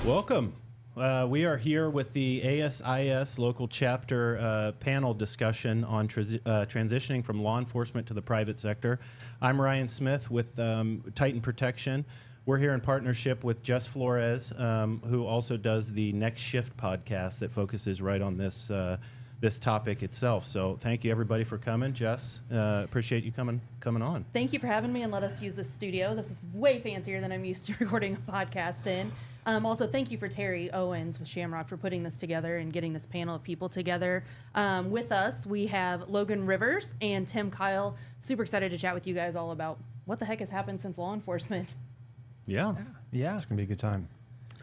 Welcome. We are here with the ASIS local chapter panel discussion on transitioning from law enforcement to the private sector. I'm Ryan Smith with Titan Protection. We're here in partnership with Jess Flores, who also does the Next Shift podcast that focuses right on this this topic itself. So thank you everybody for coming. Jess, appreciate you coming on. Thank you for having me and let us use this studio. This is way fancier than I'm used to recording a podcast in. Also, thank you for Terry Owens with Shamrock for putting this together and getting this panel of people together. With us, we have Logan Rivers and Tim Kile. Super excited to chat with you guys all about what the heck has happened since law enforcement. Yeah. It's going to be a good time.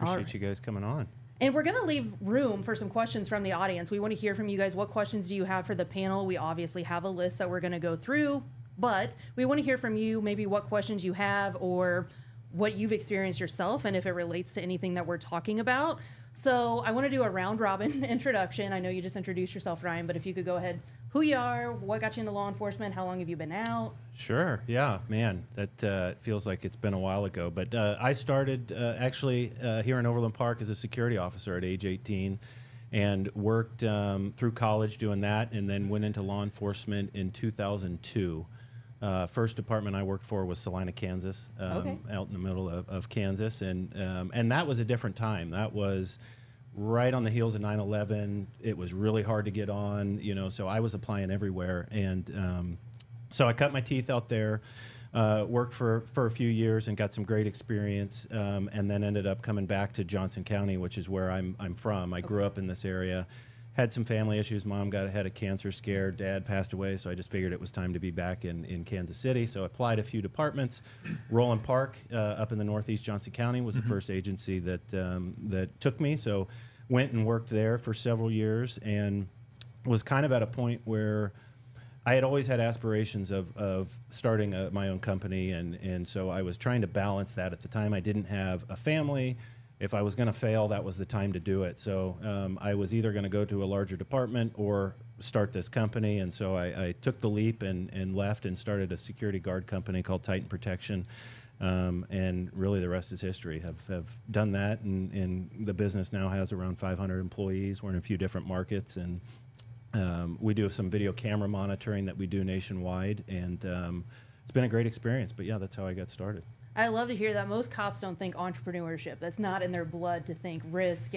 Appreciate you guys coming on. And we're going to leave room for some questions from the audience. We want to hear from you guys. What questions do you have for the panel? We obviously have a list that we're going to go through, but we want to hear from you, maybe what questions you have or what you've experienced yourself and if it relates to anything that we're talking about. So I want to do a round robin introduction. I know you just introduced yourself, Ryan, but if you could go ahead, who you are, what got you into law enforcement, how long have you been out? Sure. Yeah, man, that feels like it's been a while ago. But I started actually here in Overland Park as a security officer at age 18 and worked through college doing that and then went into law enforcement in 2002. First department I worked for was Salina, Kansas, out in the middle of Kansas. And that was a different time. That was right on the heels of 9/11. It was really hard to get on, so I was applying everywhere. And so I cut my teeth out there, worked for a few years and got some great experience, and then ended up coming back to Johnson County, which is where I'm from. I grew up in this area. Had some family issues. Mom had a cancer scare. Dad passed away, so I just figured it was time to be back in Kansas City. So I applied a few departments. Roland Park up in the northeast Johnson County was the first agency that took me. So went and worked there for several years and was kind of at a point where I had always had aspirations of starting my own company. And so I was trying to balance that. At the time, I didn't have a family. If I was going to fail, that was the time to do it. So I was either going to go to a larger department or start this company. And so I took the leap and left and started a security guard company called Titan Protection. And really the rest is history. Have done that. And the business now has around 500 employees. We're in a few different markets. And we do some video camera monitoring that we do nationwide. And it's been a great experience. But yeah, that's how I got started. I love to hear that. Most cops don't think entrepreneurship. That's not in their blood to think risk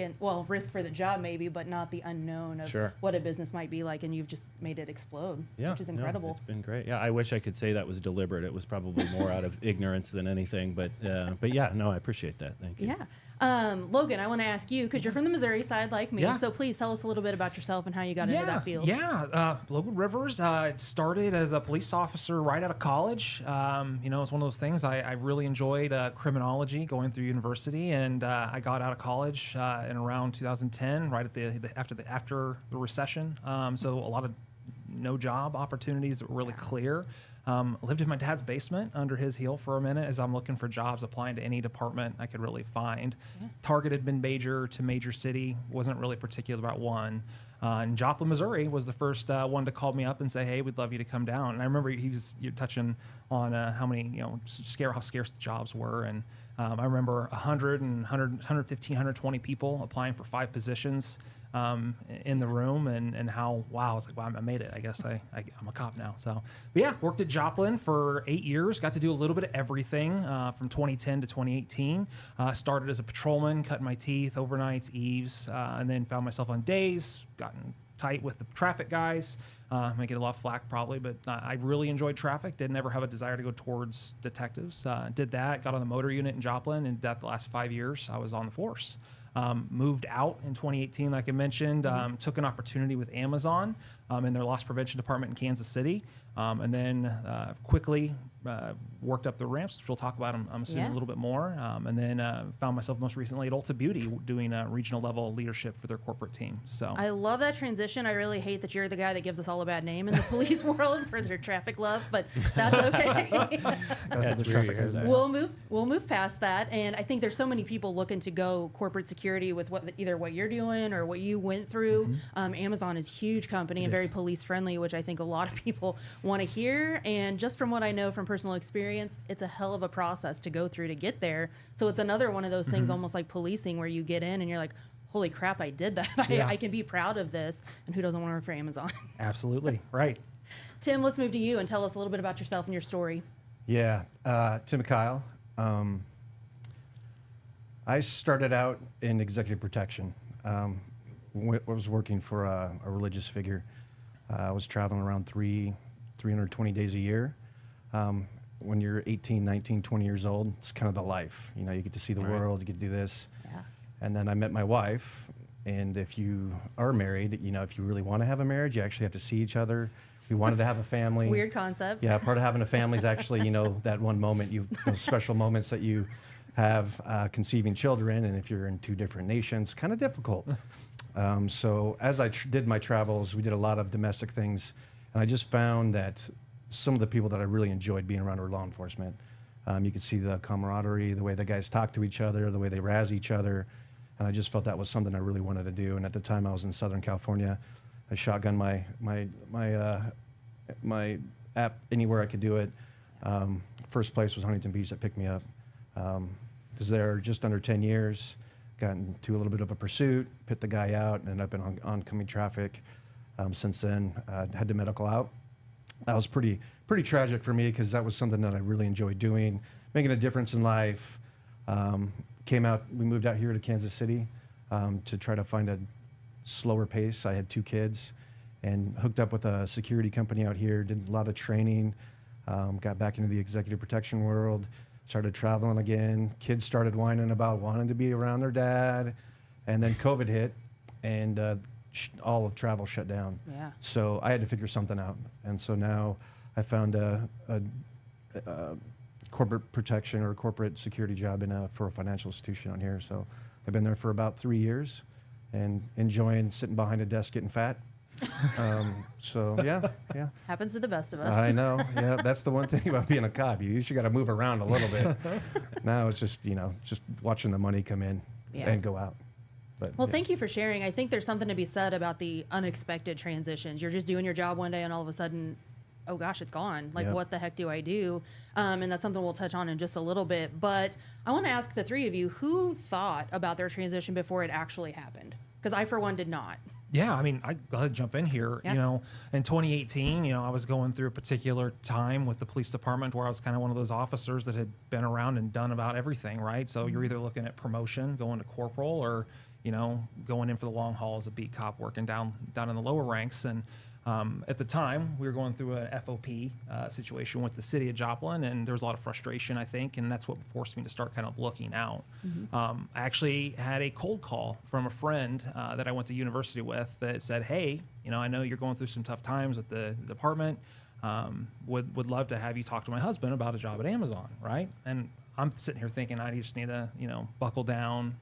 risk for the job maybe, but not the unknown of what a business might be like. And you've just made it explode, which is incredible. It's been great. Yeah, I wish I could say that was deliberate. It was probably more out of ignorance than anything. But yeah, no, I appreciate that. Thank you. Yeah. Logan, I want to ask you, because you're from the Missouri side like me, so please tell us a little bit about yourself and how you got into that field. Logan Rivers. It started as a police officer right out of college. It's one of those things. I really enjoyed criminology going through university, and I got out of college in around 2010, right at after the recession. So a lot of no job opportunities that were really clear. Lived in my dad's basement under his heel for a minute as I'm looking for jobs, applying to any department I could really find. Target had been major to major city, wasn't really particular about one. And Joplin, Missouri was the first one to call me up and say, hey, we'd love you to come down. And I remember you're touching on how scarce the jobs were. And I remember 115, 120 people applying for 5 positions in the room, and how, I was like, wow, I made it. I guess I'm a cop now. So, but yeah, worked at Joplin for 8 years, got to do a little bit of everything from 2010 to 2018. Started as a patrolman, cutting my teeth, overnights, eves, and then found myself on days, gotten tight with the traffic guys. I get a lot of flack probably, but I really enjoyed traffic. Didn't ever have a desire to go towards detectives. Did that, got on the motor unit in Joplin, and that the last 5 years I was on the force. Moved out in 2018, like I mentioned, took an opportunity with Amazon in their loss prevention department in Kansas City, and then quickly worked up the ramps, which we'll talk about, I'm assuming, a little bit more, and then found myself most recently at Ulta Beauty doing regional level leadership for their corporate team. So I love that transition. I really hate that you're the guy that gives us all a bad name in the police world for their traffic love, but that's okay. We'll move past that, and I think there's so many people looking to go corporate security with either what you're doing or what you went through. Amazon is a huge company and very police friendly, which I think a lot of people want to hear. And just from what I know from personal experience, it's a hell of a process to go through to get there. So it's another one of those things, almost like policing, where you get in and you're like, holy crap, I did that. I can be proud of this. And who doesn't want to work for Amazon? Absolutely. Right. Tim, let's move to you and tell us a little bit about yourself and your story. Yeah, Tim Kile. I started out in executive protection. Was working for a religious figure. I was traveling around 320 days a year. When you're 18, 19, 20 years old, it's kind of the life. You know, you get to see the world, you get to do this. Yeah. And then I met my wife, and if you are married, you know, if you really want to have a marriage, you actually have to see each other. We wanted to have a family. Weird concept. Yeah, part of having a family is actually, you know, that one moment, those special moments that you have conceiving children, and if you're in two different nations, kind of difficult. So as I did my travels, we did a lot of domestic things, and I just found that some of the people that I really enjoyed being around were law enforcement. You could see the camaraderie, the way the guys talk to each other, the way they razz each other, and I just felt that was something I really wanted to do. And at the time, I was in Southern California. I shotgunned my app anywhere I could do it. First place was Huntington Beach that picked me up. Was there just under 10 years. Got into a little bit of a pursuit, put the guy out, and ended up in oncoming traffic. Since then, had to medical out. That was pretty tragic for me because that was something that I really enjoyed doing, making a difference in life. We moved out here to Kansas City to try to find a slower pace. I had 2 kids and hooked up with a security company out here, did a lot of training, got back into the executive protection world, started traveling again. Kids started whining about wanting to be around their dad. And then COVID hit, and all of travel shut down. Yeah. So I had to figure something out. And so now I found a corporate protection or a corporate security job for a financial institution on here. So I've been there for about 3 years and enjoying sitting behind a desk getting fat. So yeah. Happens to the best of us. I know. Yeah, that's the one thing about being a cop. You got to move around a little bit. Now it's just watching the money come in and go out. But, well, thank you for sharing. I think there's something to be said about the unexpected transitions. You're just doing your job one day and all of a sudden, oh gosh, it's gone. Like, what the heck do I do? And that's something we'll touch on in just a little bit. But I want to ask the three of you, who thought about their transition before it actually happened? Because I, for one, did not. Yeah, I mean, I go ahead and jump in here. Yeah. You know, in 2018, I was going through a particular time with the police department where I was kind of one of those officers that had been around and done about everything, right? So you're either looking at promotion, going to corporal, or going in for the long haul as a beat cop, working down in the lower ranks. And at the time, we were going through an FOP situation with the city of Joplin, and there was a lot of frustration, I think, and that's what forced me to start kind of looking out. I actually had a cold call from a friend that I went to university with that said, hey, I know you're going through some tough times with the department. Would love to have you talk to my husband about a job at Amazon, right? And I'm sitting here thinking I just need to, buckle down,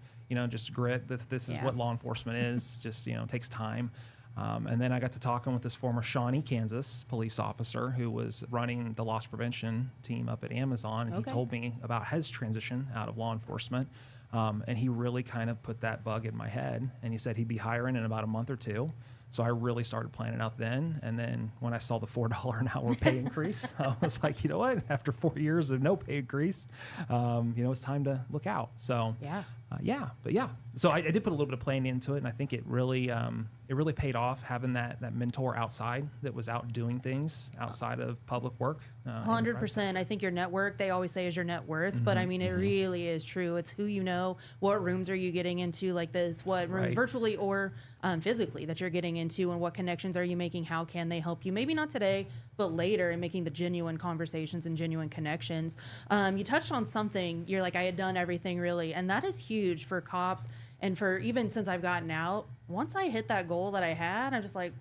just grit. This is what law enforcement is. Just, takes time. And then I got to talking with this former Shawnee, Kansas police officer who was running the loss prevention team up at Amazon. And he told me about his transition out of law enforcement. And he really kind of put that bug in my head. And he said he'd be hiring in about a month or two. So I really started planning out then. And then when I saw the $4 an hour pay increase, I was like, you know what? After 4 years of no pay increase, it's time to look out. So So I did put a little bit of planning into it, and I think it really paid off having that mentor outside that was out doing things outside of public work. 100%. I think your network, they always say, is your net worth, but I mean, it really is true. It's who you know, what rooms are you getting into like this, what rooms virtually or physically that you're getting into, and what connections are you making, how can they help you? Maybe not today, but later, in making the genuine conversations and genuine connections. You touched on something, you're like, I had done everything really, and that is huge for cops. And for even since I've gotten out, once I hit that goal that I had, I'm just like,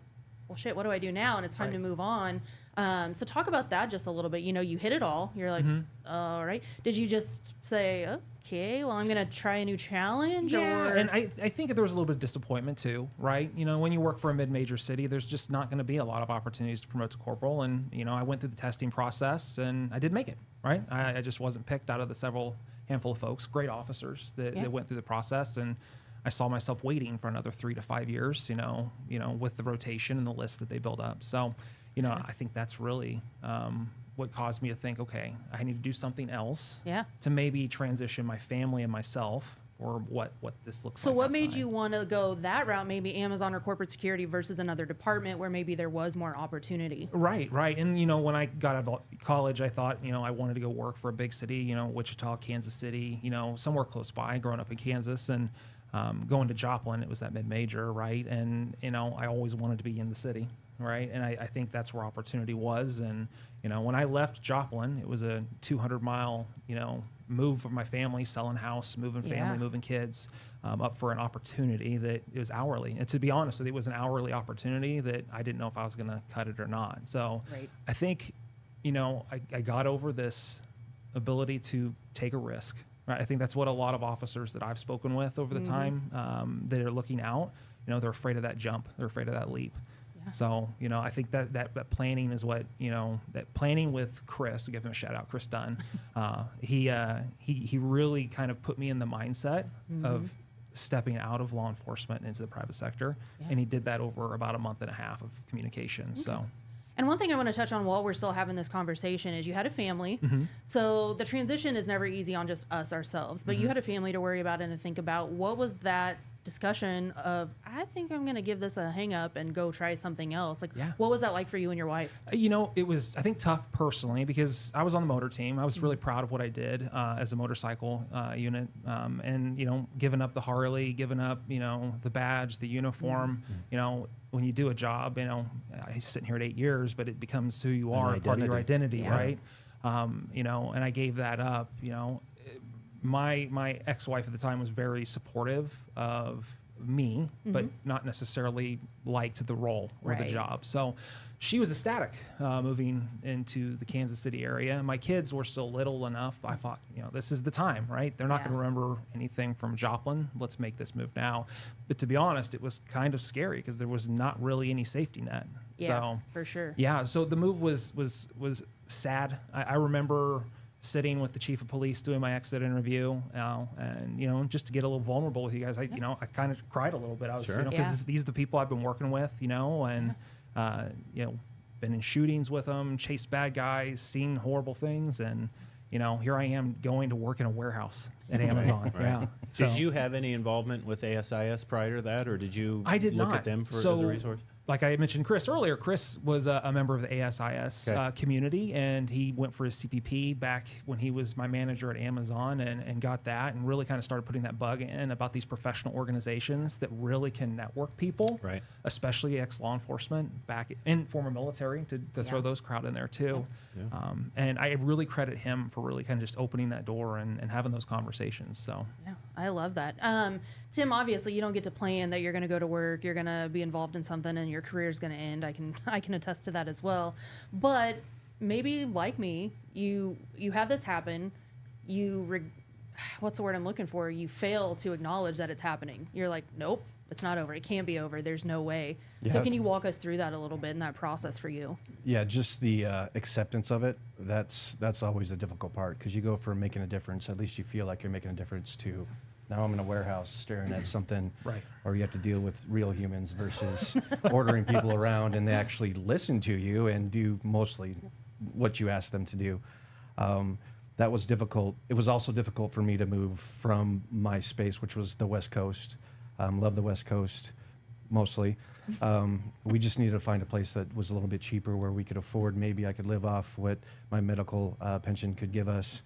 well, shit, what do I do now? And it's time to move on. So talk about that just a little bit. You hit it all. You're like, all right. Did you just say, okay, well, I'm going to try a new challenge? Yeah, or? and I think there was a little bit of disappointment too, right? When you work for a mid-major city, there's just not going to be a lot of opportunities to promote to corporal. And, I went through the testing process and I did make it, right? I just wasn't picked out of the handful of folks, great officers that went through the process. And I saw myself waiting for another 3 to 5 years, with the rotation and the list that they build up. So, I think that's really what caused me to think, okay, I need to do something else Yeah. to maybe transition my family and myself, or what this looks So like. what made outside. you want to go that route, maybe Amazon or corporate security versus another department where maybe there was more opportunity? Right. And, when I got out of college, I thought, I wanted to go work for a big city, Wichita, Kansas City, somewhere close by, growing up in Kansas, and going to Joplin, it was that mid-major, right? And, I always wanted to be in the city, right? And I think that's where opportunity was. And, when I left Joplin, it was a 200-mile, move for my family, selling house, moving family, Yeah. moving kids, up for an opportunity that is hourly. And to be honest with you, it was an hourly opportunity that I didn't know if I was going to cut it or not. So Right. I think, I got over this ability to take a risk. Right? I think that's what a lot of officers that I've spoken with over the time that are looking out, they're afraid of that jump. They're afraid of that leap. Yeah. So, I think that planning is what, that planning with Chris, I'll give him a shout out, Chris Dunn, he really kind of put me in the mindset of stepping out of law enforcement into the private sector. Yeah. And he did that over about a month and a half of communication. So. And one thing I want to touch on while we're still having this conversation is you had a family. So the transition is never easy on just us ourselves, but you had a family to worry about and to think about. What was that discussion of, I think I'm going to give this a hang up and go try something else? Like, Yeah. what was that like for you and your wife? It was, I think, tough personally because I was on the motor team. I was really proud of what I did as a motorcycle unit. And, giving up the Harley, giving up, the badge, the uniform, when you do a job, I'm sitting here at 8 years, but it becomes who you are, part of your identity, Yeah. right? And I gave that up, My ex-wife at the time was very supportive of me, but not necessarily liked the role or the Right. job. So she was ecstatic moving into the Kansas City area. My kids were still little enough. I thought, this is the time, right? They're not Yeah. going to remember anything from Joplin. Let's make this move now. But to be honest, it was kind of scary because there was not really any safety net. Yeah, So, for sure. yeah. So the move was sad. I remember sitting with the chief of police doing my exit interview, and just to get a little vulnerable with you guys, I kind of cried a little bit. I was, Sure. because Yeah. these are the people I've been working with, and been in shootings with them, chased bad guys, seen horrible things, and here I am going to work in a warehouse at Amazon. Right. Yeah. Did So- you have any involvement with ASIS prior to that, or did you I did look not. at them as So, a resource? Like I mentioned Chris earlier, Chris was a member of the ASIS Okay. community, and he went for his CPP back when he was my manager at Amazon, and got that, and really kind of started putting that bug in about these professional organizations that really can network people, Right. especially ex-law enforcement, back in former military, to throw Yeah. those crowd in there too. Yeah. And I really credit him for really kind of just opening that door and having those conversations. So Yeah, I love that. Tim, obviously you don't get to plan that you're going to go to work, you're going to be involved in something, and your career is going to end. I can attest to that as well. But maybe like me, you have this happen. What's the word I'm looking for? You fail to acknowledge that it's happening. You're like, nope, it's not over. It can't be over. There's no way. So Yeah. can you walk us through that a little bit in that process for you? Yeah, just the acceptance of it. That's always the difficult part because you go from making a difference, at least you feel like you're making a difference, to now I'm in a warehouse staring at something, Right. or you have to deal with real humans versus ordering people around and they actually listen to you and do mostly what you ask them to do. That was difficult. It was also difficult for me to move from my space, which was the West Coast. Love the West Coast mostly. We just needed to find a place that was a little bit cheaper where we could afford, maybe I could live off what my medical pension could give us.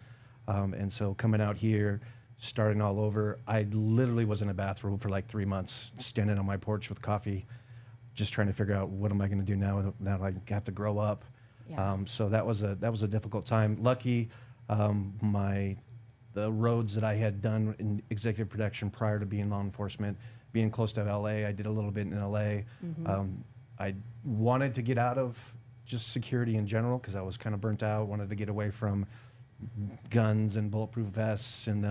And so coming out here, starting all over, I literally was in a bathroom for like 3 months, standing on my porch with coffee, just trying to figure out what am I going to do now that I have to grow up. Yeah. So that was a difficult time. Lucky, the roads that I had done in executive protection prior to being law enforcement, being close to LA, I did a little bit in LA. I wanted to get out of just security in general because I was kind of burnt out. Wanted to get away from guns and bulletproof vests and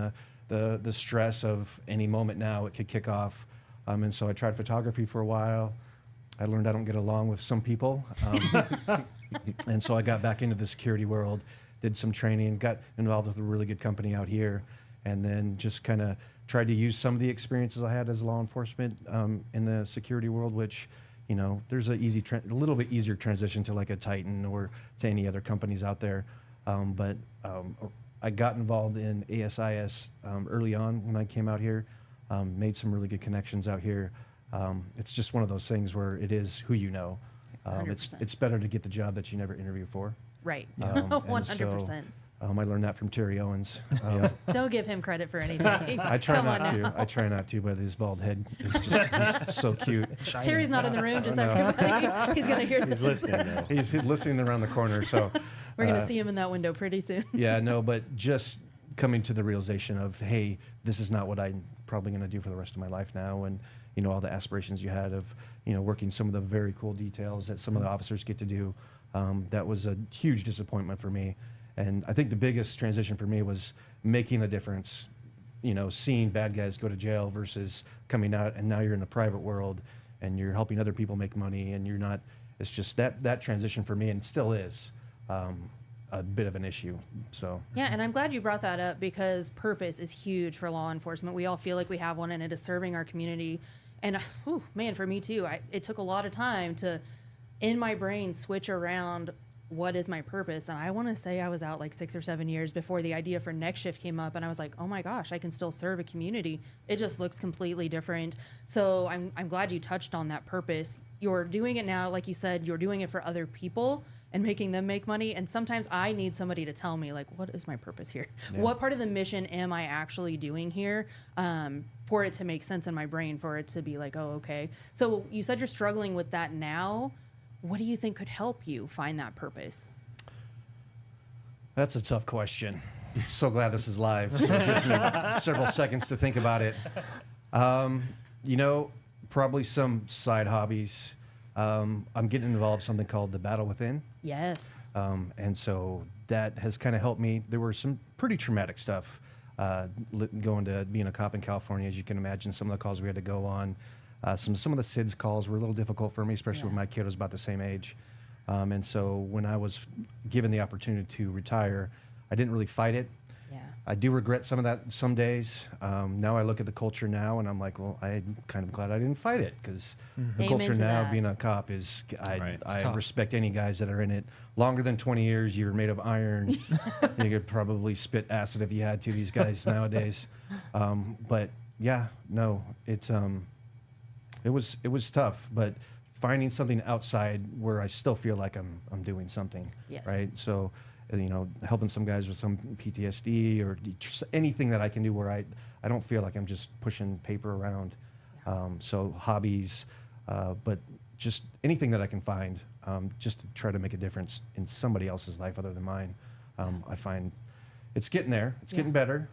the stress of any moment now it could kick off. And so I tried photography for a while. I learned I don't get along with some people. And so I got back into the security world, did some training, got involved with a really good company out here, and then just kind of tried to use some of the experiences I had as law enforcement in the security world, which, you know, there's a little bit easier transition to like a Titan or to any other companies out there. But I got involved in ASIS early on when I came out here, made some really good connections out here. It's just one of those things where it is who you know. It's better to get the job that you never interview for. Right. And 100%. so, I learned that from Terry Owens. Don't give him credit for anything. I try Come not on to. now. I try not to, but his bald head is just he's so cute. Terry's not in the room, just everybody. He's going to hear this. He's listening though. He's listening around the corner, so We're going to see him in that window pretty soon. yeah, no, but just coming to the realization of, hey, this is not what I'm probably going to do for the rest of my life now, and you know all the aspirations you had of working some of the very cool details that some of the officers get to do. That was a huge disappointment for me. And I think the biggest transition for me was making a difference, seeing bad guys go to jail versus coming out and now you're in the private world and you're helping other people make money and you're not, it's just that transition for me, and still is a bit of an issue. So Yeah, and I'm glad you brought that up because purpose is huge for law enforcement. We all feel like we have one, and it is serving our community. And man, for me too, it took a lot of time to, in my brain, switch around what is my purpose. And I want to say I was out like 6 or 7 years before the idea for Next Shift came up, and I was like, oh my gosh, I can still serve a community. It just looks completely different. So I'm glad you touched on that purpose. You're doing it now, like you said, you're doing it for other people and making them make money. And sometimes I need somebody to tell me, like, what is my purpose here? Yeah. What part of the mission am I actually doing here, for it to make sense in my brain, for it to be like, oh, okay. So you said you're struggling with that now. What do you think could help you find that purpose? that's a tough question. So glad this is live, so it gives me several seconds to think about it. Probably some side hobbies. I'm getting involved in something called the Battle Within. Yes. And so that has kind of helped me. There were some pretty traumatic stuff going to being a cop in California, as you can imagine, some of the calls we had to go on. Some of the SIDS calls were a little difficult for me, especially when my kid was about the same age. And so when I was given the opportunity to retire, I didn't really fight it. Yeah. I do regret some of that some days. Now I look at the culture now and I'm like, well, I'm kind of glad I didn't fight it, because the Amen culture to now, that. being a cop, is Right. I respect any guys that are in it longer than 20 years. You're made of iron. You could probably spit acid if you had to, these guys nowadays. But yeah, no, it was tough, but finding something outside where I still feel like I'm doing something. Yes. Right. So, helping some guys with some PTSD or just anything that I can do where I don't feel like I'm just pushing paper around. So hobbies, but just anything that I can find, just to try to make a difference in somebody else's life other than mine. I find it's getting there. It's getting better.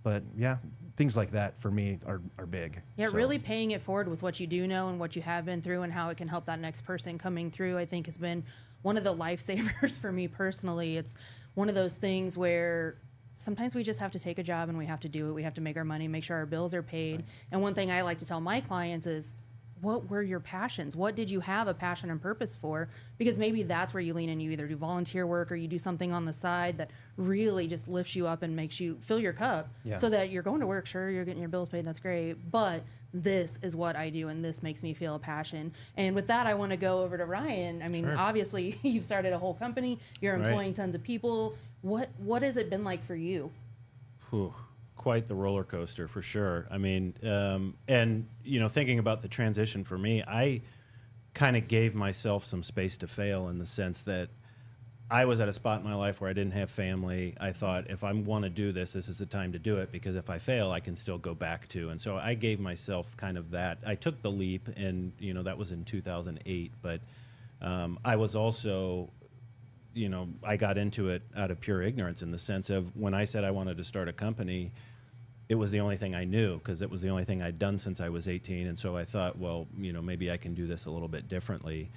But yeah, things like that for me are big. Yeah, So, really paying it forward with what you do know and what you have been through and how it can help that next person coming through, I think has been one of the lifesavers for me personally. It's one of those things where sometimes we just have to take a job and we have to do it. We have to make our money, make sure our bills are paid. Right. And one thing I like to tell my clients is, what were your passions? What did you have a passion and purpose for? Because maybe that's where you lean in. You either do volunteer work or you do something on the side that really just lifts you up and makes you fill your cup so that you're going to work. Sure, you're getting your bills paid. That's great. But this is what I do, and this makes me feel a passion. And with that, I want to go over to Ryan. I mean, obviously, you've started a whole company. You're employing tons of people. What has it been like for you? Whew. Quite the roller coaster for sure. I mean, and thinking about the transition for me, I kind of gave myself some space to fail in the sense that I was at a spot in my life where I didn't have family. I thought, if I want to do this, this is the time to do it, because if I fail, I can still go back to. And so I gave myself kind of that. I took the leap, and that was in 2008. But I was also, I got into it out of pure ignorance, in the sense of, when I said I wanted to start a company, it was the only thing I knew, because it was the only thing I'd done since I was 18. And so I thought, well, maybe I can do this a little bit differently.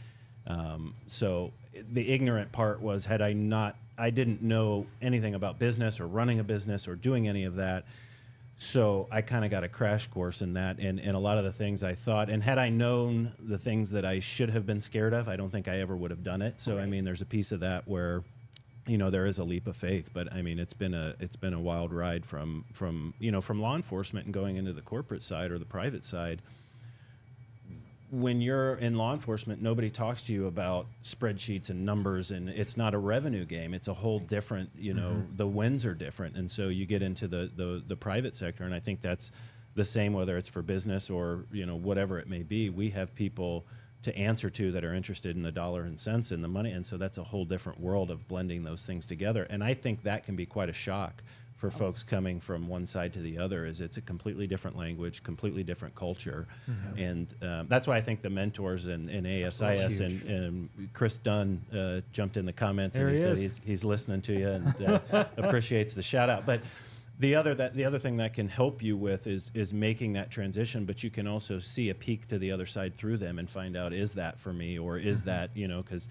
So the ignorant part was, I didn't know anything about business or running a business or doing any of that. So I kind of got a crash course in that, and a lot of the things I thought, and had I known the things that I should have been scared of, I don't think I ever would have done it. So, I mean, there's a piece of that where, there is a leap of faith, but I mean, it's been a wild ride from law enforcement and going into the corporate side or the private side. when you're in law enforcement, nobody talks to you about spreadsheets and numbers, and it's not a revenue game. It's a whole different, you know, the wins are different. And so you get into the private sector, and I think that's the same whether it's for business or, you know, whatever it may be. We have people to answer to that are interested in the dollar and cents and the money, and so that's a whole different world of blending those things together. And I think that can be quite a shock for folks coming from one side to the other, is it's a completely different language, completely different culture. And that's why I think the mentors in ASIS and Chris Dunn jumped in the comments and he said he's listening to you and appreciates the shout out. But the other thing that can help you with is making that transition, but you can also see a peek to the other side through them and find out, is that for me, or is that, you know, because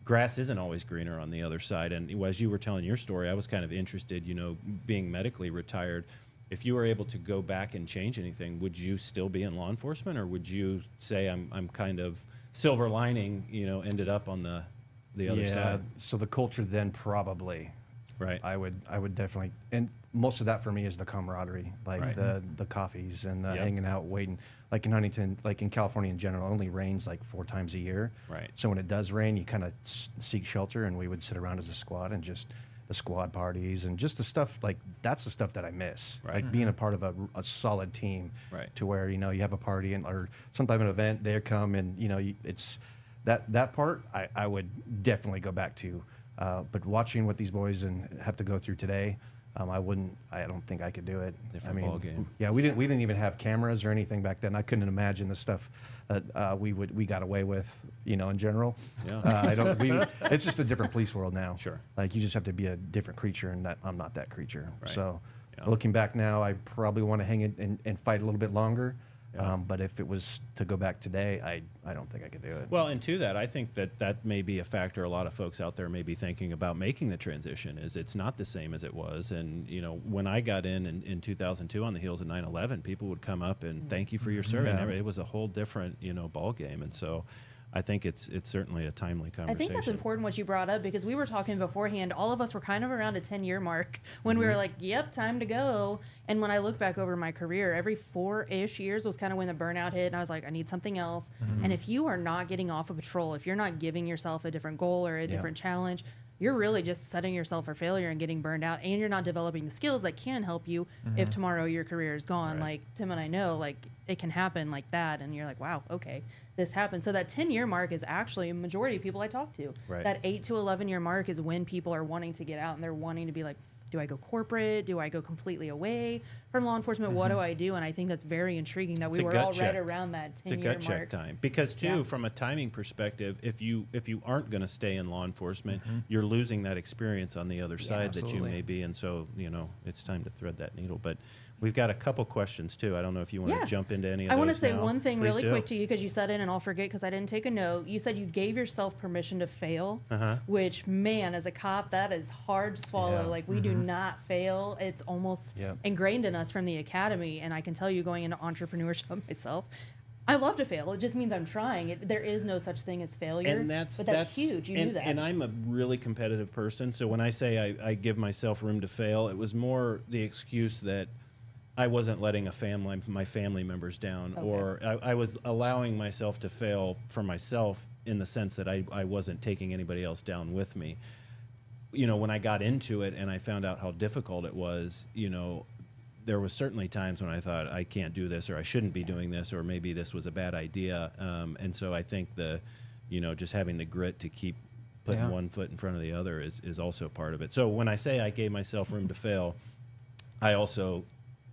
grass isn't always greener on the other side. And as you were telling your story, I was kind of interested, you know, being medically retired, if you were able to go back and change anything, would you still be in law enforcement, or would you say I'm kind of silver lining, you know, ended up on the other side? So the culture then probably, right. I would definitely, and most of that for me is the camaraderie, like the coffees and the hanging out, waiting. Like in Huntington, like in California in general, it only rains like 4 times a year. Right. So when it does rain, you kind of seek shelter, and we would sit around as a squad and just the squad parties and just the stuff, like that's the stuff that I miss. Right. Like being a part of a solid team, Right. to where, you know, you have a party or some type of event, they come and, you know, it's that part I would definitely go back to. But watching what these boys and have to go through today, I don't think I could do it. Different I mean, ball game. yeah, we didn't even have cameras or anything back then. I couldn't imagine the stuff that we got away with, you know, in general. Yeah. It's just a different police world now. Sure. Like you just have to be a different creature, and that I'm not that creature. Right. So Yeah. looking back now, I probably want to hang it and fight a little bit longer. Yeah. But if it was to go back today, I don't think I could do it. Well, and to that, I think that may be a factor a lot of folks out there may be thinking about making the transition, is it's not the same as it was. And, you know, when I got in 2002 on the heels of 9/11, people would come up and thank you for your service. Yeah. It was a whole different, you know, ball game. And so I think it's certainly a timely conversation. I think that's important what you brought up, because we were talking beforehand. All of us were kind of around a 10-year mark when we were like, yep, time to go. And when I look back over my career, every 4-ish years was kind of when the burnout hit, and I was like, I need something else. And if you are not getting off of patrol, if you're not giving yourself a different goal or a different challenge, you're really just setting yourself for failure and getting burned out, and you're not developing the skills that can help you if tomorrow your career is gone. Right. Like Tim and I know, like it can happen like that, and you're like, wow, okay, this happened. So that 10-year mark is actually a majority of people I talk to. Right. That 8 to 11-year mark is when people are wanting to get out, and they're wanting to be like, do I go corporate? Do I go completely away from law enforcement? What do I do? And I think that's very intriguing that we were all right around that 10-year mark. It's a gut check time. Because, too, from a timing perspective, if you aren't going to stay in law enforcement, you're losing that experience on the other side that you absolutely. may be. And so, you know, it's time to thread that needle. But we've got a couple questions, too. I don't know if you want to jump into any of those. I want to say now. one thing Please really do. quick to you, because you said it and I'll forget because I didn't take a note. You said you gave yourself permission to fail, which, man, as a cop, that is hard to swallow. Yeah. Like, we do not fail. It's almost ingrained in us from the academy. And I can tell you, going into entrepreneurship myself, I love to fail. It just means I'm trying. There is no such thing as failure. And that's huge. You knew that. And I'm a really competitive person. So when I say I give myself room to fail, it was more the excuse that I wasn't letting my family members down, or I was allowing myself to fail for myself in the sense that I wasn't taking anybody else down with me. You know, when I got into it and I found out how difficult it was, you know, there was certainly times when I thought I can't do this, or I shouldn't be doing this, or maybe this was a bad idea. And so I think just having the grit to keep putting one foot in front of the other is also part of it. So when I say I gave myself room to fail, I also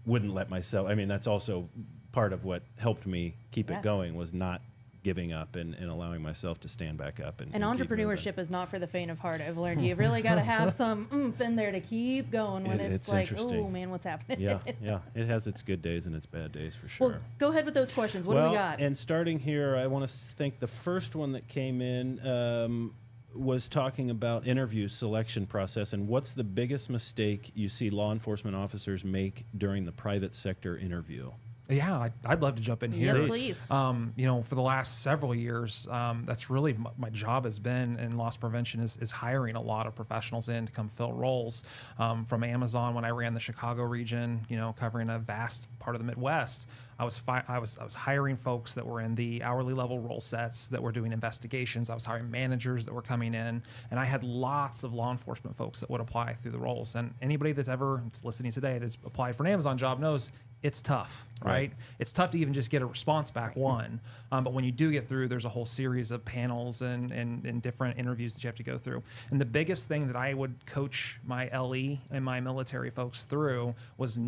wouldn't let myself, I mean, that's also part of what helped me keep it going, was not giving up and allowing myself to stand back up. And keep entrepreneurship moving. is not for the faint of heart. I've learned you've really got to have some oomph in there to keep going when it's like, oh man, what's happening? Yeah. It has its good days and its bad days for sure. Well, go ahead with those questions. What do we got? And starting here, I want to think the first one that came in was talking about interview selection process, and what's the biggest mistake you see law enforcement officers make during the private sector interview? Yeah, I'd love to jump in here. Yes, please. You know, for the last several years, that's really my job has been in loss prevention is hiring a lot of professionals in to come fill roles. From Amazon, when I ran the Chicago region, you know, covering a vast part of the Midwest, I was hiring folks that were in the hourly level role sets that were doing investigations. I was hiring managers that were coming in, and I had lots of law enforcement folks that would apply through the roles. And anybody that's listening today that's applied for an Amazon job knows it's tough, right? It's tough to even just get a response back, one. But when you do get through, there's a whole series of panels and different interviews that you have to go through. And the biggest thing that I would coach my LE and my military folks through was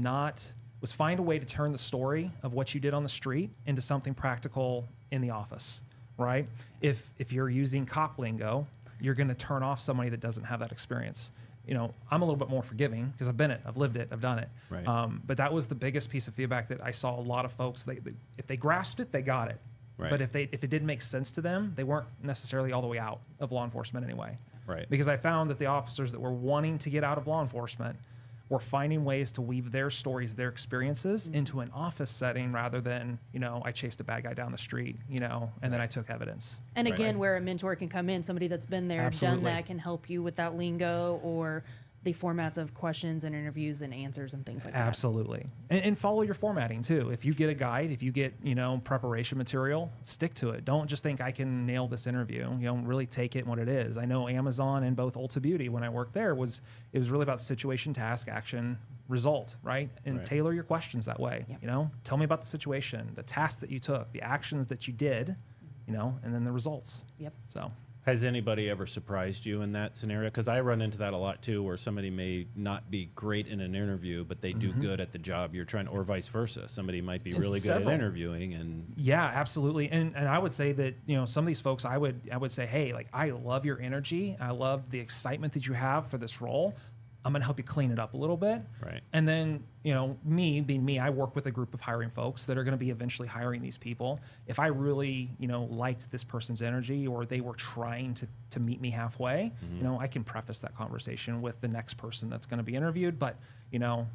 find a way to turn the story of what you did on the street into something practical in the office, right? If you're using cop lingo, you're going to turn off somebody that doesn't have that experience. You know, I'm a little bit more forgiving because I've been it, I've lived it, I've done it. Right. But that was the biggest piece of feedback that I saw a lot of folks. If they grasped it, they got it. Right. But if it didn't make sense to them, they weren't necessarily all the way out of law enforcement anyway. Right. Because I found that the officers that were wanting to get out of law enforcement were finding ways to weave their stories, their experiences into an office setting rather than, you know, I chased a bad guy down the street, you know, and then I took evidence. And again, where a mentor can come in, somebody that's been there, Absolutely. done that, can help you with that lingo or the formats of questions and interviews and answers and things like that. Absolutely. And follow your formatting too. If you get a guide, if you get, you know, preparation material, stick to it. Don't just think I can nail this interview. You know, really take it what it is. I know Amazon and both Ulta Beauty, when I worked there, it was really about situation, task, action, result, right? And tailor your questions that way. Yep. You know, tell me about the situation, the task that you took, the actions that you did, you know, and then the results. Yep. So. Has anybody ever surprised you in that scenario? Because I run into that a lot too, where somebody may not be great in an interview, but they do good at the job you're trying, or vice versa. Somebody might be really good at interviewing, and yeah, absolutely. And I would say that, you know, some of these folks, I would say, hey, like, I love your energy, I love the excitement that you have for this role. I'm going to help you clean it up a little bit. Right. And then, you know, me being me, I work with a group of hiring folks that are going to be eventually hiring these people. If I really, you know, liked this person's energy, or they were trying to meet me halfway, you know, I can preface that conversation with the next person that's going to be interviewed. But, you know,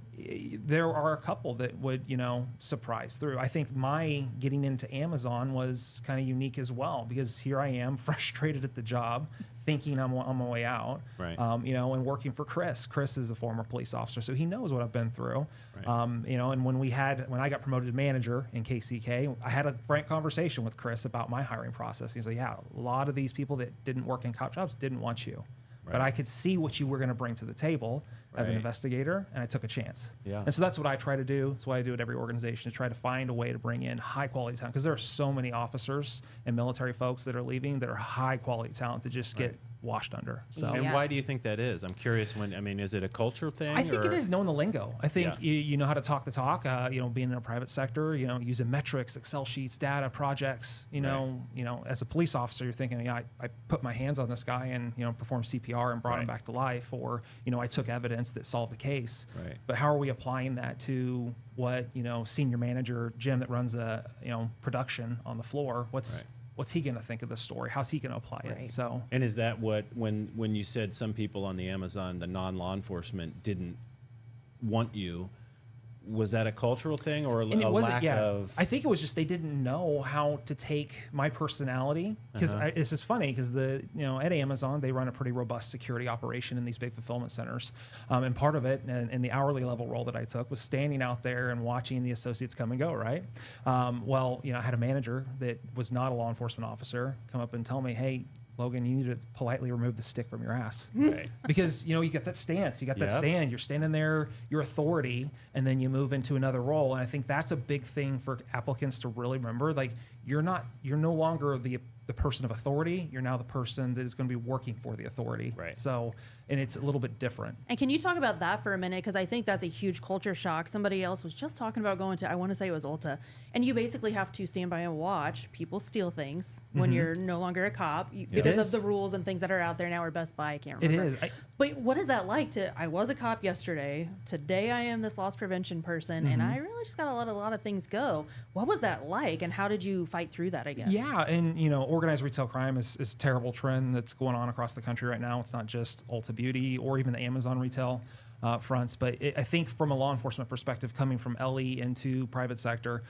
there are a couple that would, you know, surprise through. I think my getting into Amazon was kind of unique as well, because here I am frustrated at the job, thinking I'm on my way out, Right. You know, and working for Chris. Chris is a former police officer, so he knows what I've been through. Right. You know, and when I got promoted to manager in KCK, I had a frank conversation with Chris about my hiring process. He's like, yeah, a lot of these people that didn't work in cop jobs didn't want you. But I could see what you were going to bring to the table as an Right. investigator, and I took a chance. Yeah. And so that's what I try to do. That's what I do at every organization, is try to find a way to bring in high quality talent, because there are so many officers and military folks that are leaving that are high quality talent that just get washed under. So. And Yeah. why do you think that is? I'm curious. Is it a culture thing? I think or? it is knowing the lingo. I think Yeah. you know how to talk the talk. You know, being in a private sector, you know, using metrics, Excel sheets, data, projects. You know, as a police officer, you're thinking, yeah, I put my hands on this guy and, you know, performed CPR and brought him back to life, or, you know, I took evidence that solved a case. Right. But how are we applying that to what, you know, senior manager Jim that runs a, you know, production on the floor? What's he going to think of the story? How's he going to apply it? Right. So. And is that what, when you said some people on the Amazon, the non-law enforcement, didn't want you, was that a cultural thing, or a And it wasn't, lack of? I think it was just they didn't know how to take my personality, because this is funny, because at Amazon they run a pretty robust security operation in these big fulfillment centers, and part of it, and the hourly level role that I took, was standing out there and watching the associates come and go. Right. Well, you know, I had a manager that was not a law enforcement officer come up and tell me, hey, Logan, you need to politely remove the stick from your ass. Right. Because, you know, you got that stance, you got that stand, you're standing there, your authority, and then you move into another role. And I think that's a big thing for applicants to really remember. Like, you're no longer the person of authority. You're now the person that is going to be working for the authority. Right. So, and it's a little bit different. And can you talk about that for a minute? Because I think that's a huge culture shock. Somebody else was just talking about going to, I want to say it was Ulta, and you basically have to stand by and watch people steal things when you're no longer a cop, because of the rules and things that are out there now, or Best Buy, I can't remember. It is. But what is that like I was a cop yesterday, today I am this loss prevention person, and I really just got to let a lot of things go. What was that like, and how did you fight through that, I guess? Yeah, and, you know, organized retail crime is a terrible trend that's going on across the country right now. It's not just Ulta Beauty or even the Amazon retail fronts, but I think from a law enforcement perspective, coming from LE into private sector,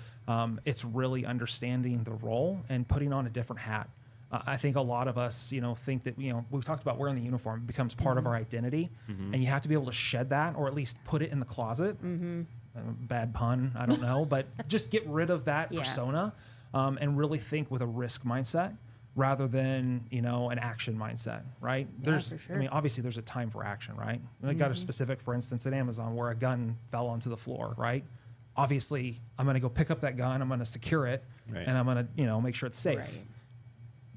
it's really understanding the role and putting on a different hat. I think a lot of us, you know, think that, you know, we've talked about wearing the uniform becomes part of our identity, and you have to be able to shed that, or at least put it in the closet, bad pun, I don't know, but just get rid of that Yeah. persona and really think with a risk mindset rather than, an action mindset, right? There's, for sure. I mean, obviously there's a time for action, right? I got a specific, for instance, at Amazon where a gun fell onto the floor, right? Obviously, I'm going to go pick up that gun, I'm going to secure it, Right. and I'm going to, make sure it's safe. Right.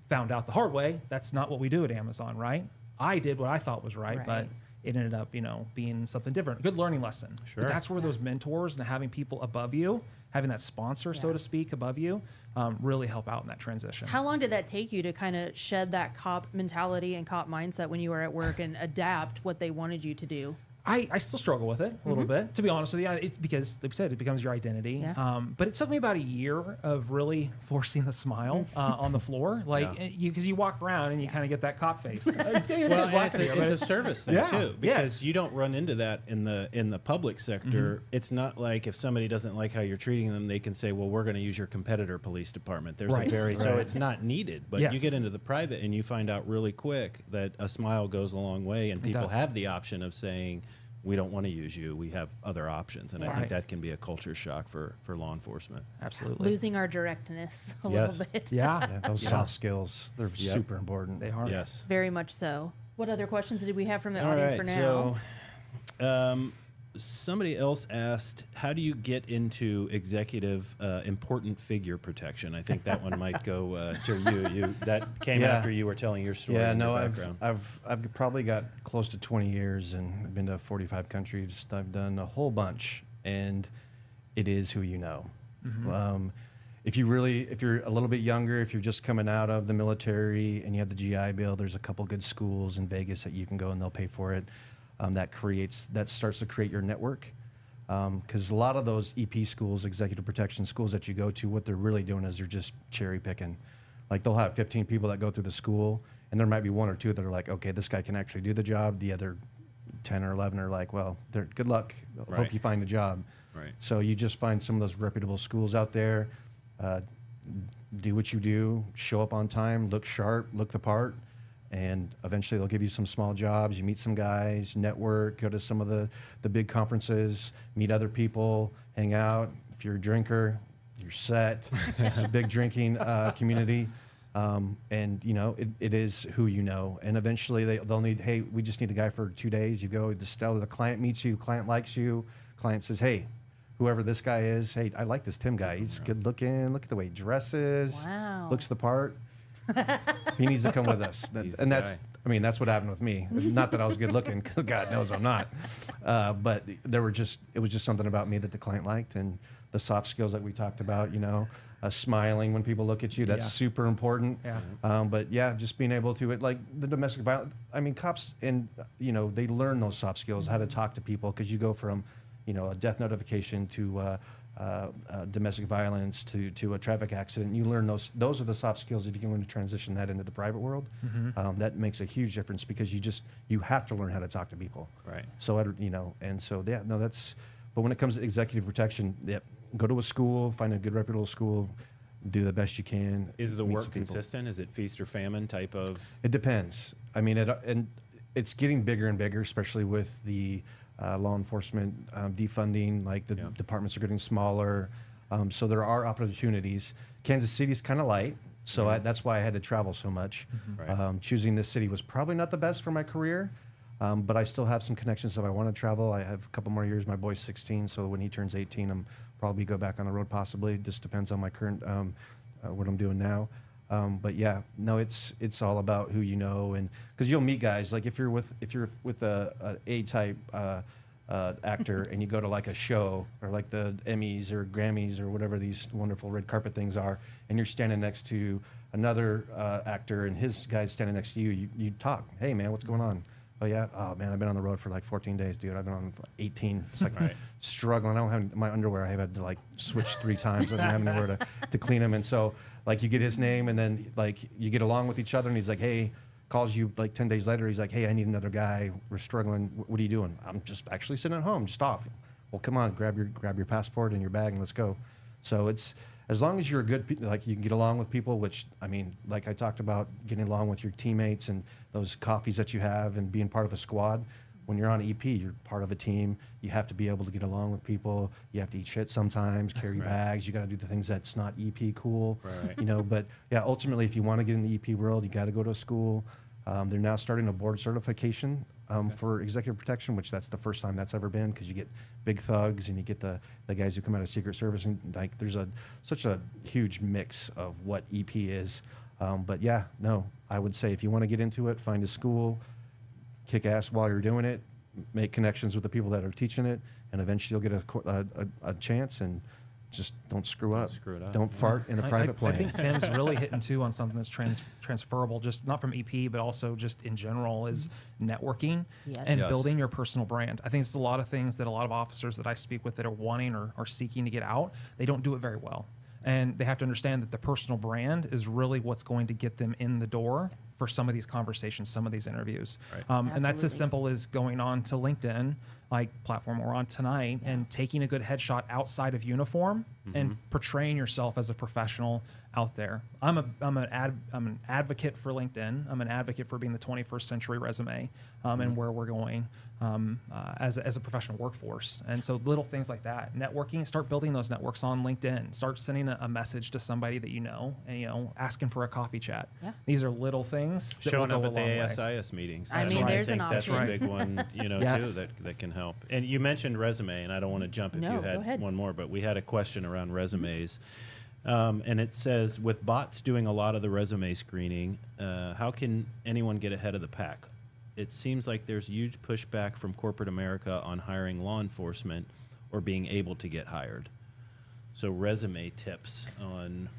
Found out the hard way, that's not what we do at Amazon, right? I did what I thought was right, but Right. it ended up, being something different. Good learning lesson. Sure. But that's where those mentors and having people above you, having that sponsor, so Yeah. to speak, above you, really help out in that transition. How long did that take you to kind of shed that cop mentality and cop mindset when you were at work and adapt what they wanted you to do? I still struggle with it a little bit, to be honest with you. It's because, like I said, it becomes your identity. Yeah. But it took me about a year of really forcing the smile on the floor, because you walk around and you kind of get that cop face. Well, and it's a service thing Yeah, too, because yes. you don't run into that in the public sector. It's not like if somebody doesn't like how you're treating them, they can say, "Well, we're going to use your competitor police department." There's Right. a very so it's not needed. But you Yes. get into the private and you find out really quick that a smile goes a long way, and people does. have the option of saying, "We don't want to use you. We have other options," and I think Right. that can be a culture shock for law enforcement. Absolutely. Losing our directness a Yes. little bit. Yeah. Yeah, those soft skills, they're super important. They are. Yes. Very much so. What other questions did we have from the All audience right, for now? so somebody else asked, how do you get into executive important figure protection? I think that one might go to you. That came Yeah. after you were telling your story. Yeah, and no, your I've, background. I've probably got close to 20 years and I've been to 45 countries. I've done a whole bunch, and it is who you know. If you're a little bit younger, if you're just coming out of the military and you have the GI Bill, there's a couple good schools in Vegas that you can go and they'll pay for it. That starts to create your network. Because a lot of those EP schools, executive protection schools that you go to, what they're really doing is they're just cherry picking. Like they'll have 15 people that go through the school, and there might be one or two that are like, okay, this guy can actually do the job. The other 10 or 11 are like, well, good luck. Right. Hope you find a job. Right. So you just find some of those reputable schools out there, do what you do, show up on time, look sharp, look the part, and eventually they'll give you some small jobs. You meet some guys, network, go to some of the big conferences, meet other people, hang out. If you're a drinker, you're set. It's a big drinking community. And it is who you know. And eventually they'll need, hey, we just need a guy for 2 days. You go, the client meets you, the client likes you. Client says, hey, whoever this guy is, hey, I like this Tim guy. He's good looking. Look at the way he dresses. Wow. Looks the part. He needs to come with us. He's And the that's, guy. I mean, that's what happened with me. Not that I was good looking, because God knows I'm not. But it was just something about me that the client liked, and the soft skills that we talked about. Smiling when people look at you, that's Yeah. super important. Yeah. But yeah, just being able to, like the domestic violence. I mean, cops and they learn those soft skills, how to talk to people, because you go from a death notification to domestic violence to a traffic accident. You learn those are the soft skills. If you can learn to transition that into the private world, that makes a huge difference, because you have to learn how to talk to people. Right. So and so yeah, no, that's. But when it comes to executive protection, go to a school, find a good reputable school, do the best you can. Is the meet work some people. consistent? Is it feast or famine type of? It depends. I mean, and it's getting bigger and bigger, especially with the law enforcement defunding. Like the departments are getting smaller, so there are opportunities. Kansas City's kind of light, so that's why I had to travel so much. Right. Choosing this city was probably not the best for my career, but I still have some connections if I want to travel. I have a couple more years. My boy's 16, so when he turns 18, I'm probably go back on the road possibly. It just depends on my current what I'm doing now. But yeah, no, it's all about who you know, and because you'll meet guys like if you're with a A-type actor and you go to like a show or like the Emmys or Grammys or whatever these wonderful red carpet things are, and you're standing next to another actor and his guy's standing next to you, you talk. Hey man, what's going on? Oh yeah. Oh man, I've been on the road for like 14 days, dude. I've been on 18. It's like Right. struggling. I don't have my underwear. I had to like switch 3 times. I didn't have anywhere to clean them. And so like you get his name, and then like you get along with each other, and he's like, hey, calls you like 10 days later. He's like, hey, I need another guy. We're struggling. What are you doing? I'm just actually sitting at home, just off. Well, come on, grab your passport and your bag and let's go. So it's, as long as you're a good, like you can get along with people, which, I mean, like I talked about getting along with your teammates and those coffees that you have and being part of a squad, when you're on EP, you're part of a team. You have to be able to get along with people. You have to eat shit sometimes, carry bags. You got to do the things that's not EP cool, Right. you know. But yeah, ultimately, if you want to get in the EP world, you got to go to school. They're now starting a board certification for executive protection, which that's the first time that's ever been, because you get big thugs and you get the guys who come out of Secret Service, and like there's such a huge mix of what EP is. But yeah, no, I would say if you want to get into it, find a school, kick ass while you're doing it, make connections with the people that are teaching it, and eventually you'll get a chance. And just don't screw up. Screw it up. Don't fart in a private plane. I think Tim's really hitting too on something that's transferable, just not from EP, but also just in general, is networking and Yes. building your personal brand. I think it's a lot of things that a lot of officers that I speak with that are wanting or are seeking to get out, they don't do it very well. And they have to understand that the personal brand is really what's going to get them in the door for some of these conversations, some of these interviews. Right. And that's as Absolutely. simple as going on to LinkedIn, like platform we're on tonight, and taking a good headshot outside of uniform and portraying yourself as a professional out there. I'm an advocate for LinkedIn. I'm an advocate for being the 21st century resume and where we're going as a professional workforce. And so little things like that, networking, start building those networks on LinkedIn. Start sending a message to somebody that you know, and asking for a coffee chat. Yeah. These are little things that Showing will up go at the a long way. ASIS meetings. I mean, right. there's an I think that's option. a big one, Yes. too, that can help. And you mentioned resume, and I don't want to jump if No, you go had ahead. one more, but we had a question around resumes. And it says, with bots doing a lot of the resume screening, how can anyone get ahead of the pack? It seems like there's huge pushback from corporate America on hiring law enforcement or being able to get hired. So resume tips on...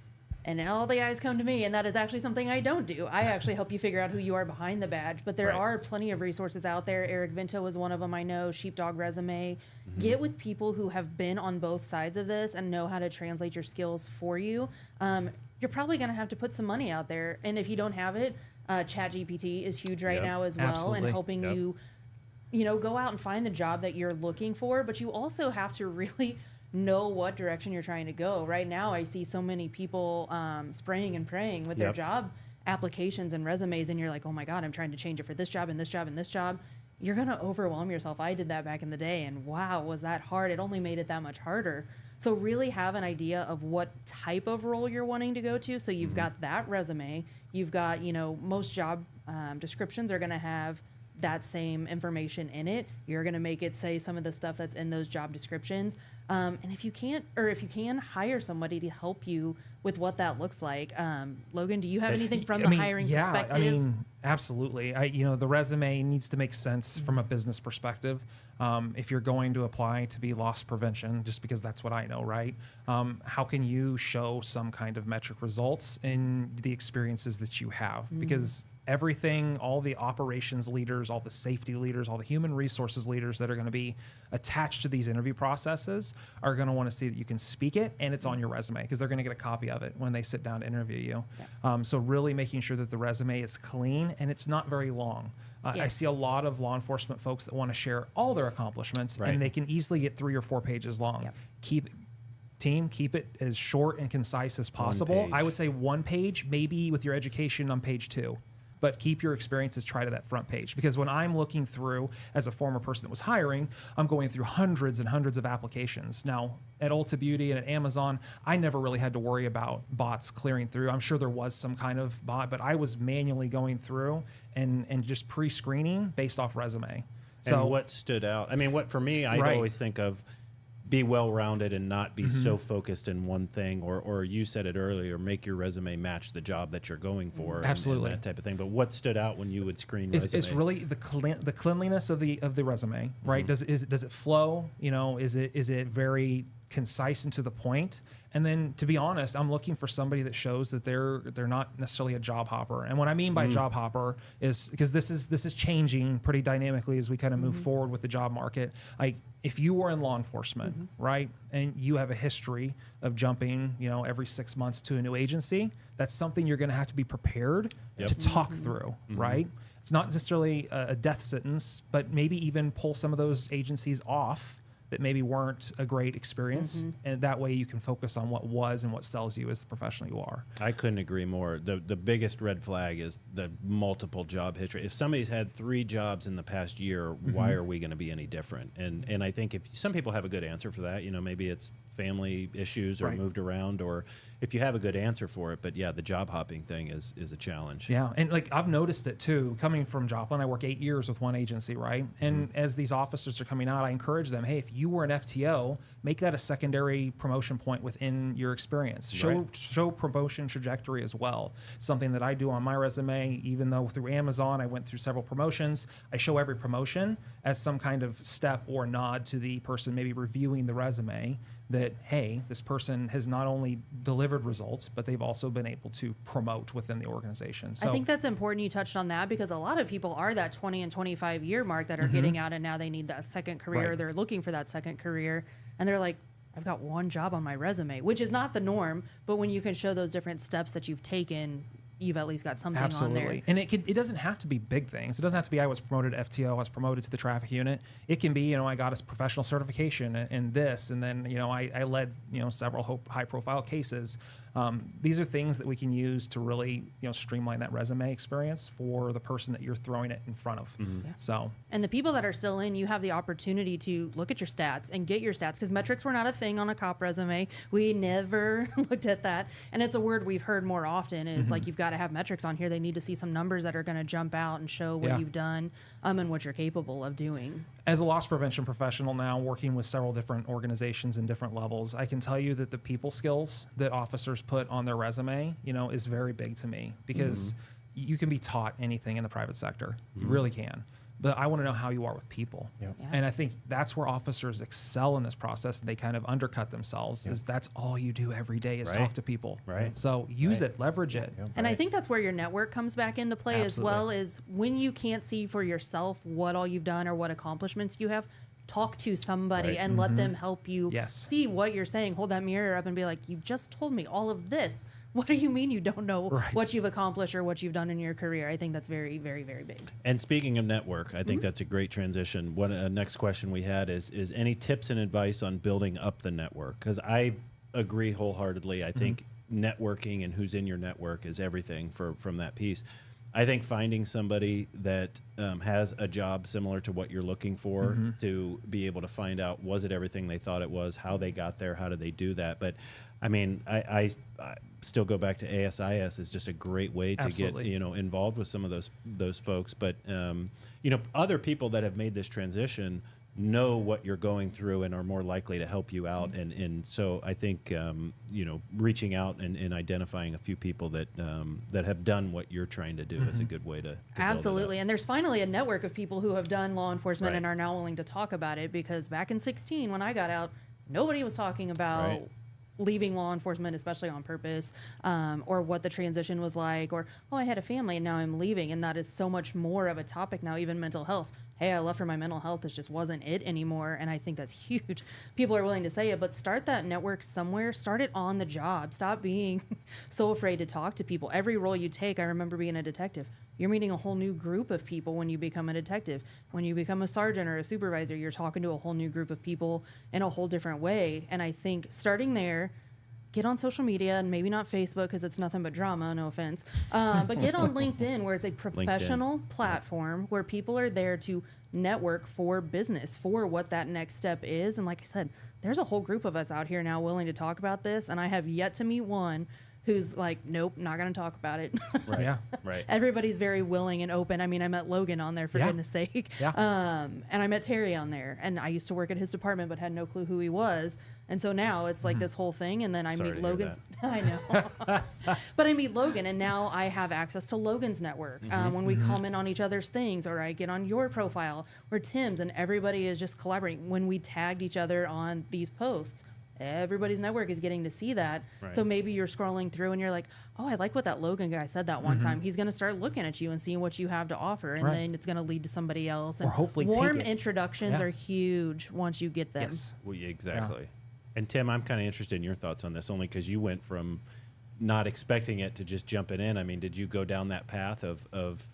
And all the guys come to me, and that is actually something I don't do. I actually help you figure out who you are behind the badge. But there Right. are plenty of resources out there. Eric Vinto is one of them, I know. Sheepdog Resume. Get with people who have been on both sides of this and know how to translate your skills for you. You're probably going to have to put some money out there. And if you don't have it, ChatGPT is huge right Yep. now as well, Absolutely. and helping Yep. you know, go out and find the job that you're looking for. But you also have to really know what direction you're trying to go. Right now, I see so many people spraying and praying with their Yep. job applications and resumes, and you're like, oh my God, I'm trying to change it for this job and this job and this job. You're going to overwhelm yourself. I did that back in the day, and wow, was that hard. It only made it that much harder. So really have an idea of what type of role you're wanting to go to. So you've got that resume. You've got, you know, most job descriptions are going to have that same information in it. You're going to make it say some of the stuff that's in those job descriptions. And if you can't, or if you can, hire somebody to help you with what that looks like. Logan, do you have anything from the hiring perspective? I mean, absolutely. The resume needs to make sense from a business perspective. If you're going to apply to be loss prevention, just because that's what I know, right? How can you show some kind of metric results in the experiences that you have? Because everything, all the operations leaders, all the safety leaders, all the human resources leaders that are going to be attached to these interview processes are going to want to see that you can speak it and it's on your resume, because they're going to get a copy of it when they sit down to interview you. So really making sure that the resume is clean and it's not very long. I Yes. see a lot of law enforcement folks that want to share all their accomplishments, Right. and they can easily get 3 or 4 pages long. Yep. Keep it as short and concise as possible. I page. would say 1 page, maybe with your education on page 2. But keep your experiences try to that front page. Because when I'm looking through, as a former person that was hiring, I'm going through hundreds and hundreds of applications. Now, at Ulta Beauty and at Amazon, I never really had to worry about bots clearing through. I'm sure there was some kind of bot, but I was manually going through and just pre-screening based off resume. So And what stood out? I mean, what for me, I Right. always think of be well-rounded and not be so focused in one thing, or you said it earlier, make your resume match the job that you're going for. and Absolutely. that type of thing. But what stood out when you would screen resumes? It's really the cleanliness of the resume, right? Does it flow? Is it very concise and to the point? And then, to be honest, I'm looking for somebody that shows that they're not necessarily a job hopper. And what I mean by job hopper is, because this is changing pretty dynamically as we kind of move forward with the job market. Like, if you were in law enforcement, right, and you have a history of jumping, every 6 months to a new agency, that's something you're going to have to be prepared Yep. to talk through, right? It's not necessarily a death sentence, but maybe even pull some of those agencies off that maybe weren't a great experience. And that way you can focus on what was and what sells you as the professional you are. I couldn't agree more. The biggest red flag is the multiple job history. If somebody's had 3 jobs in the past year, why are we going to be any different? And I think if some people have a good answer for that, maybe it's family issues or moved around, or if you have a good answer for it. But yeah, the job hopping thing is a challenge. Yeah, and like I've noticed it too. Coming from Joplin, I work 8 years with one agency, right? And as these officers are coming out, I encourage them, hey, if you were an FTO, make that a secondary promotion point within your experience. Show promotion trajectory as well. Something that I do on my resume, even though through Amazon I went through several promotions, I show every promotion as some kind of step or nod to the person maybe reviewing the resume that, hey, this person has not only delivered results, but they've also been able to promote within the organization. So I think that's important you touched on that, because a lot of people are that 20 and 25 year mark that are getting out and now they need that second career. Right. They're looking for that second career and they're like, I've got one job on my resume, which is not the norm. But when you can show those different steps that you've taken, you've at least got something on there. And it doesn't have to be big things. It doesn't have to be I was promoted to FTO, I was promoted to the traffic unit. It can be, I got a professional certification in this, and then, I led, several high profile cases. These are things that we can use to really, streamline that resume experience for the person that you're throwing it in front of. Yeah. So, and the people that are still in, you have the opportunity to look at your stats and get your stats, because metrics were not a thing on a cop resume. We never looked at that. And it's a word we've heard more often is like, you've got to have metrics on here. They need to see some numbers that are going to jump out and show what you've done and what you're capable of doing. As a loss prevention professional now, working with several different organizations in different levels, I can tell you that the people skills that officers put on their resume, is very big to me, because you can be taught anything in the private sector. You really can. But I want to know how you are with people. Yep. Yeah. And I think that's where officers excel in this process. They kind of undercut themselves, is that's all you do every day is talk to people. Right. So use it, leverage it. Yep. And I think that's where your network comes back into play as well, is when you can't see for yourself what all you've done or what accomplishments you have, talk to somebody and let them help you see what you're saying. Hold that mirror up and be like, you just told me all of this. What do you mean you don't know what you've accomplished or what you've done in your career? I think that's very, very, very big. And speaking of network, I think that's a great transition. One next question we had is any tips and advice on building up the network? Because I agree wholeheartedly. I think networking and who's in your network is everything from that piece. I think finding somebody that has a job similar to what you're looking for to be able to find out, was it everything they thought it was, how they got there, how did they do that? But I mean, I still go back to ASIS is just a great way to get involved with some of those folks. But other people that have made this transition know what you're going through and are more likely to help you out. And so I think reaching out and identifying a few people that have done what you're trying to do is a good way to Absolutely. And there's finally a network of people who have done law enforcement and are now willing to talk about it, because back in 2016 when I got out, nobody was talking about leaving law enforcement, especially on purpose, or what the transition was like, or, oh, I had a family and now I'm leaving. And that is so much more of a topic now, even mental health. Hey, I left for my mental health. This just wasn't it anymore. And I think that's huge. People are willing to say it, but start that network somewhere. Start it on the job. Stop being so afraid to talk to people. Every role you take, I remember being a detective. You're meeting a whole new group of people when you become a detective. When you become a sergeant or a supervisor, you're talking to a whole new group of people in a whole different way. And I think starting there, get on social media, and maybe not Facebook because it's nothing but drama, no offense, but get on LinkedIn, where it's a professional platform where people are there to network for business, for what that next step is. And like I said, there's a whole group of us out here now willing to talk about this, and I have yet to meet one who's like, nope, not going to talk about it. Right. Yeah. Right. Everybody's very willing and open. I mean, I met Logan on there, for goodness sake. Yeah. And I met Terry on there, and I used to work at his department, but had no clue who he was. And so now it's like this whole thing. And then I Sorry meet to hear Logan's. I know. But I meet Logan, and now I have access to Logan's network. When we comment on each other's things, or I get on your profile or Tim's, and everybody is just collaborating. When we tagged each other on these posts, everybody's network is getting to see that. Right. So maybe you're scrolling through and you're like, oh, I like what that Logan guy said that one time. He's going to start looking at you and seeing what you have to offer. And then it's going to lead to somebody else. And Or hopefully warm take it. introductions are huge once you get them. Yes. Well, yeah, exactly. And Tim, I'm kind of interested in your thoughts on this, only because you went from not expecting it to just jumping in. I mean, did you go down that path of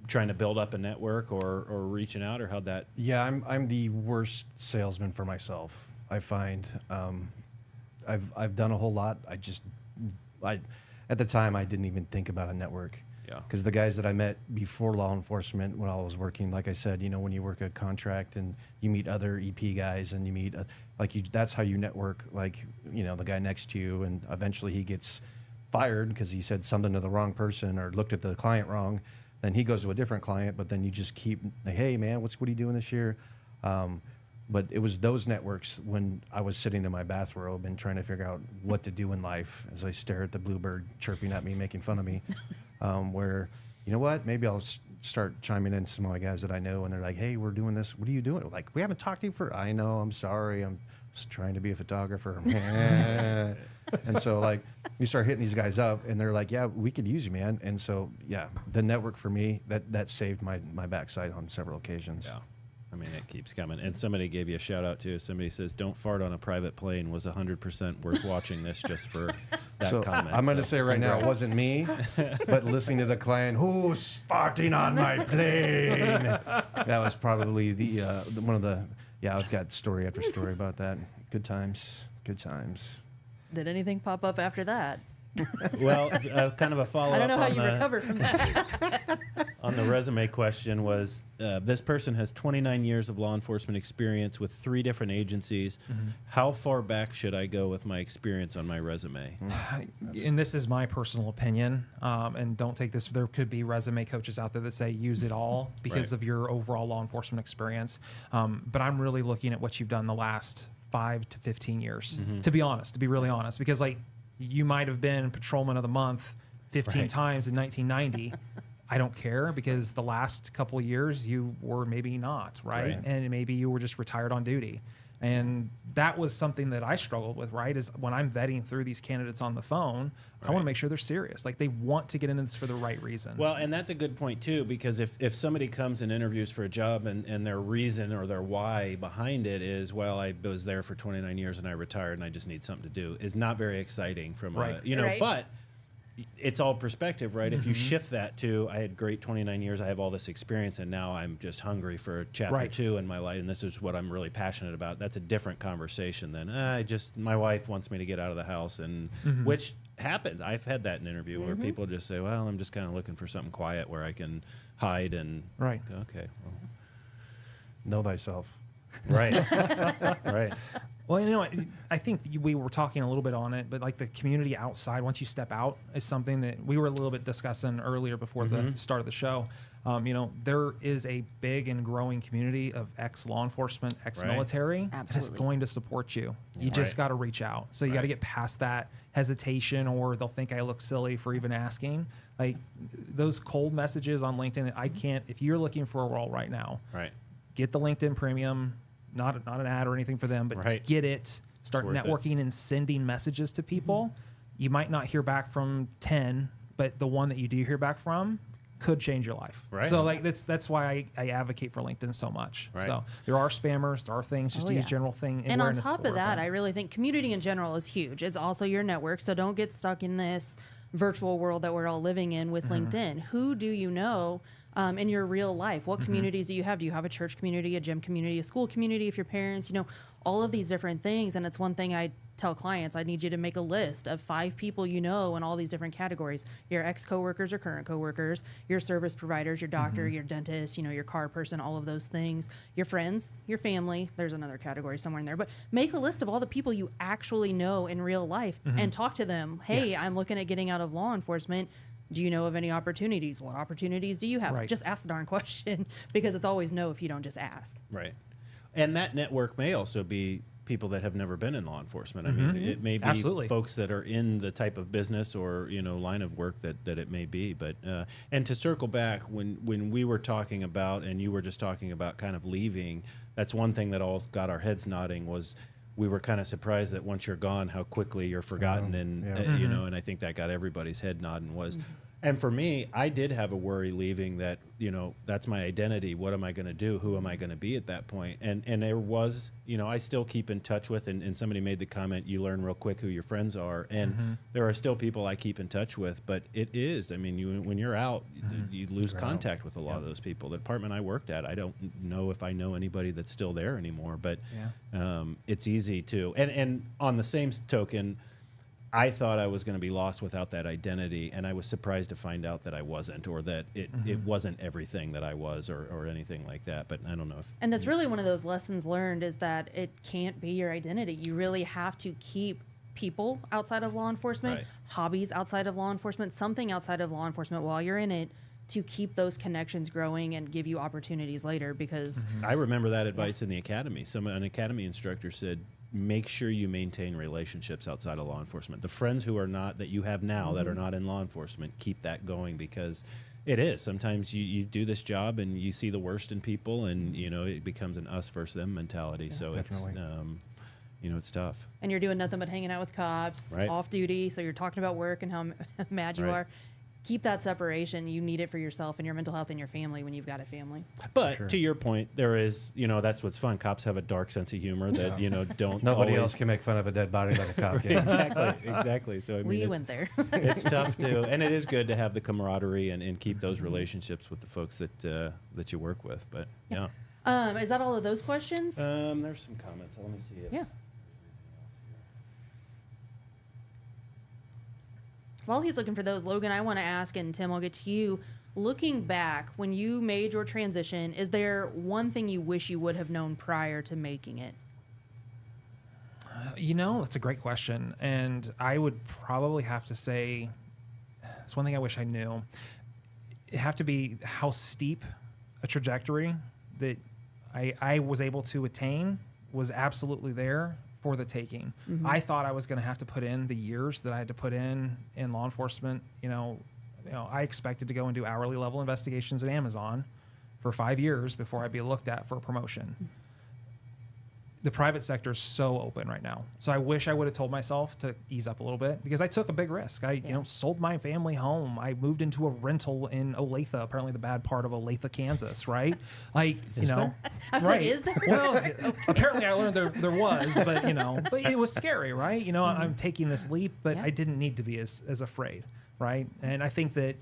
trying to build up a network or reaching out, or how'd that? Yeah, I'm the worst salesman for myself. I find I've done a whole lot. I at the time I didn't even think about a network. Yeah. Because the guys that I met before law enforcement, when I was working, like I said, when you work a contract and you meet other EP guys and you meet that's how you network. Like the guy next to you, and eventually he gets fired because he said something to the wrong person or looked at the client wrong. Then he goes to a different client, but then you just keep like, hey man, what are you doing this year? But it was those networks when I was sitting in my bathrobe and trying to figure out what to do in life as I stare at the bluebird chirping at me, making fun of me, where, maybe I'll start chiming in some of my guys that I know, and they're like, hey, we're doing this. What are you doing? Like, we haven't talked to you I know, I'm sorry. I'm just trying to be a photographer. And so, like, you start hitting these guys up, and they're like, yeah, we could use you, man. And so, yeah, the network for me, that saved my backside on several occasions. Yeah. I mean, it keeps coming. And somebody gave you a shout out too. Somebody says, "Don't fart on a private plane" was 100% worth watching this just for that so comment. I'm going to say right now, it wasn't me, but listening to the client, who's farting on my plane? That was probably one of the, I've got story after story about that. Good times. Good times. Did anything pop up after that? Well, kind of a follow-up. I don't know how on you recovered from that. on the resume question was, this person has 29 years of law enforcement experience with 3 different agencies. Mm-hmm. How far back should I go with my experience on my resume? And this is my personal opinion, and don't take this. There could be resume coaches out there that say use it all because Right. of your overall law enforcement experience. But I'm really looking at what you've done the last 5 to 15 years, to be honest, to be really honest, because like you might have been patrolman of the month 15 Right. times in 1990. I don't care because the last couple of years you were maybe not, right? Right. And maybe you were just retired on duty. And that was something that I struggled with, right? Is when I'm vetting through these candidates on the phone, I want Right. to make sure they're serious. Like they want to get into this for the right reason. Well, and that's a good point too, because if somebody comes and interviews for a job and their reason or their why behind it is, well, I was there for 29 years and I retired and I just need something to do, is not very exciting from Right. Right. but it's all perspective, right? Mm-hmm. If you shift that to, I had great 29 years, I have all this experience, and now I'm just hungry for chapter Right. 2 in my life, and this is what I'm really passionate about. That's a different conversation than, my wife wants me to get out of the house, and Mm-hmm. which happens. I've had that in interview where people just say, well, I'm just kind of looking for something quiet where I can hide and, Right. okay, well, Know thyself. right, right. Well, I think we were talking a little bit on it, but like the community outside, once you step out, is something that we were a little bit discussing earlier before the start of the show. There is a big and growing community of ex-law enforcement, ex-military that's Absolutely. going to support you. You just Right. got to reach out. So you got to get past that hesitation, or they'll think I look silly for even asking. Like those cold messages on LinkedIn, I can't. If you're looking for a role right now, Right. get the LinkedIn Premium. Not an ad or anything for them, but Right. get it. Start worth it. networking and sending messages to people. You might not hear back from 10, but the one that you do hear back from could change your life. Right. So like that's why I advocate for LinkedIn so much. Right. So there are spammers, there are things, just Oh, to use yeah. general thing. And on awareness top for of that, them. I really think community in general is huge. It's also your network. So don't get stuck in this virtual world that we're all living in with LinkedIn. Who do you know in your real life? What communities do you have? Do you have a church community, a gym community, a school community if your parents, all of these different things. And it's one thing I tell clients, I need you to make a list of 5 people you know in all these different categories. Your ex-coworkers or current coworkers, your service providers, your doctor, your dentist, your car person, all of those things, your friends, your family. There's another category somewhere in there. But make a list of all the people you actually know in real life and talk to them. Hey, Yes. I'm looking at getting out of law enforcement. Do you know of any opportunities? What opportunities do you have? Right. Just ask the darn question, because it's always no if you don't just ask. Right. And that network may also be people that have never been in law enforcement. I mean, it may be Absolutely. folks that are in the type of business or, line of work that it may be. But, and to circle back, when we were talking about, and you were just talking about kind of leaving, that's one thing that all got our heads nodding was we were kind of surprised that once you're gone, how quickly you're forgotten. And, yeah. and I think that got everybody's head nodding was, And for me, I did have a worry leaving that, that's my identity. What am I going to do? Who am I going to be at that point? And there was, I still keep in touch with, and somebody made the comment, you learn real quick who your friends are. And there are still people I keep in touch with, but it is, when you're out, you lose contact with a lot of those people. The department I worked at, I don't know if I know anybody that's still there anymore, but it's easy to. And on the same token, I thought I was going to be lost without that identity, and I was surprised to find out that I wasn't, or that it wasn't everything that I was, or anything like that. But I don't know if. And that's really one of those lessons learned, is that it can't be your identity. You really have to keep people outside of law enforcement, hobbies outside of law enforcement, something outside of law enforcement while you're in it, to keep those connections growing and give you opportunities later. Because I remember that advice in the academy. An academy instructor said, make sure you maintain relationships outside of law enforcement. The friends who are not, that you have now that are not in law enforcement, keep that going, because it is. Sometimes you do this job and you see the worst in people, and it becomes an us versus them mentality. So definitely. It's tough. And you're doing nothing but hanging out with cops, off duty. So you're talking about work and how mad you are. Keep that separation. You need it for yourself and your mental health and your family when you've got a family. But to your point, there is, that's what's fun. Cops have a dark sense of humor that, don't. Nobody else can make fun of a dead body like a cop can. Exactly. So we went there. It's tough to, and it is good to have the camaraderie and keep those relationships with the folks that you work with. But yeah. Is that all of those questions? There's some comments. Let me see. Yeah. While he's looking for those, Logan, I want to ask, and Tim, I'll get to you. Looking back, when you made your transition, is there one thing you wish you would have known prior to making it? That's a great question. And I would probably have to say, it's one thing I wish I knew. It'd have to be how steep a trajectory that I was able to attain was absolutely there for the taking. I thought I was going to have to put in the years that I had to put in law enforcement. I expected to go and do hourly level investigations at Amazon for 5 years before I'd be looked at for a promotion. The private sector is so open right now. So I wish I would have told myself to ease up a little bit, because I took a big risk. I sold my family home. I moved into a rental in Olathe, apparently the bad part of Olathe, Kansas, right? Like, I was like, is there? Well, apparently I learned there was, but it was scary, right? I'm taking this leap, but I didn't need to be as afraid, right? And I think that,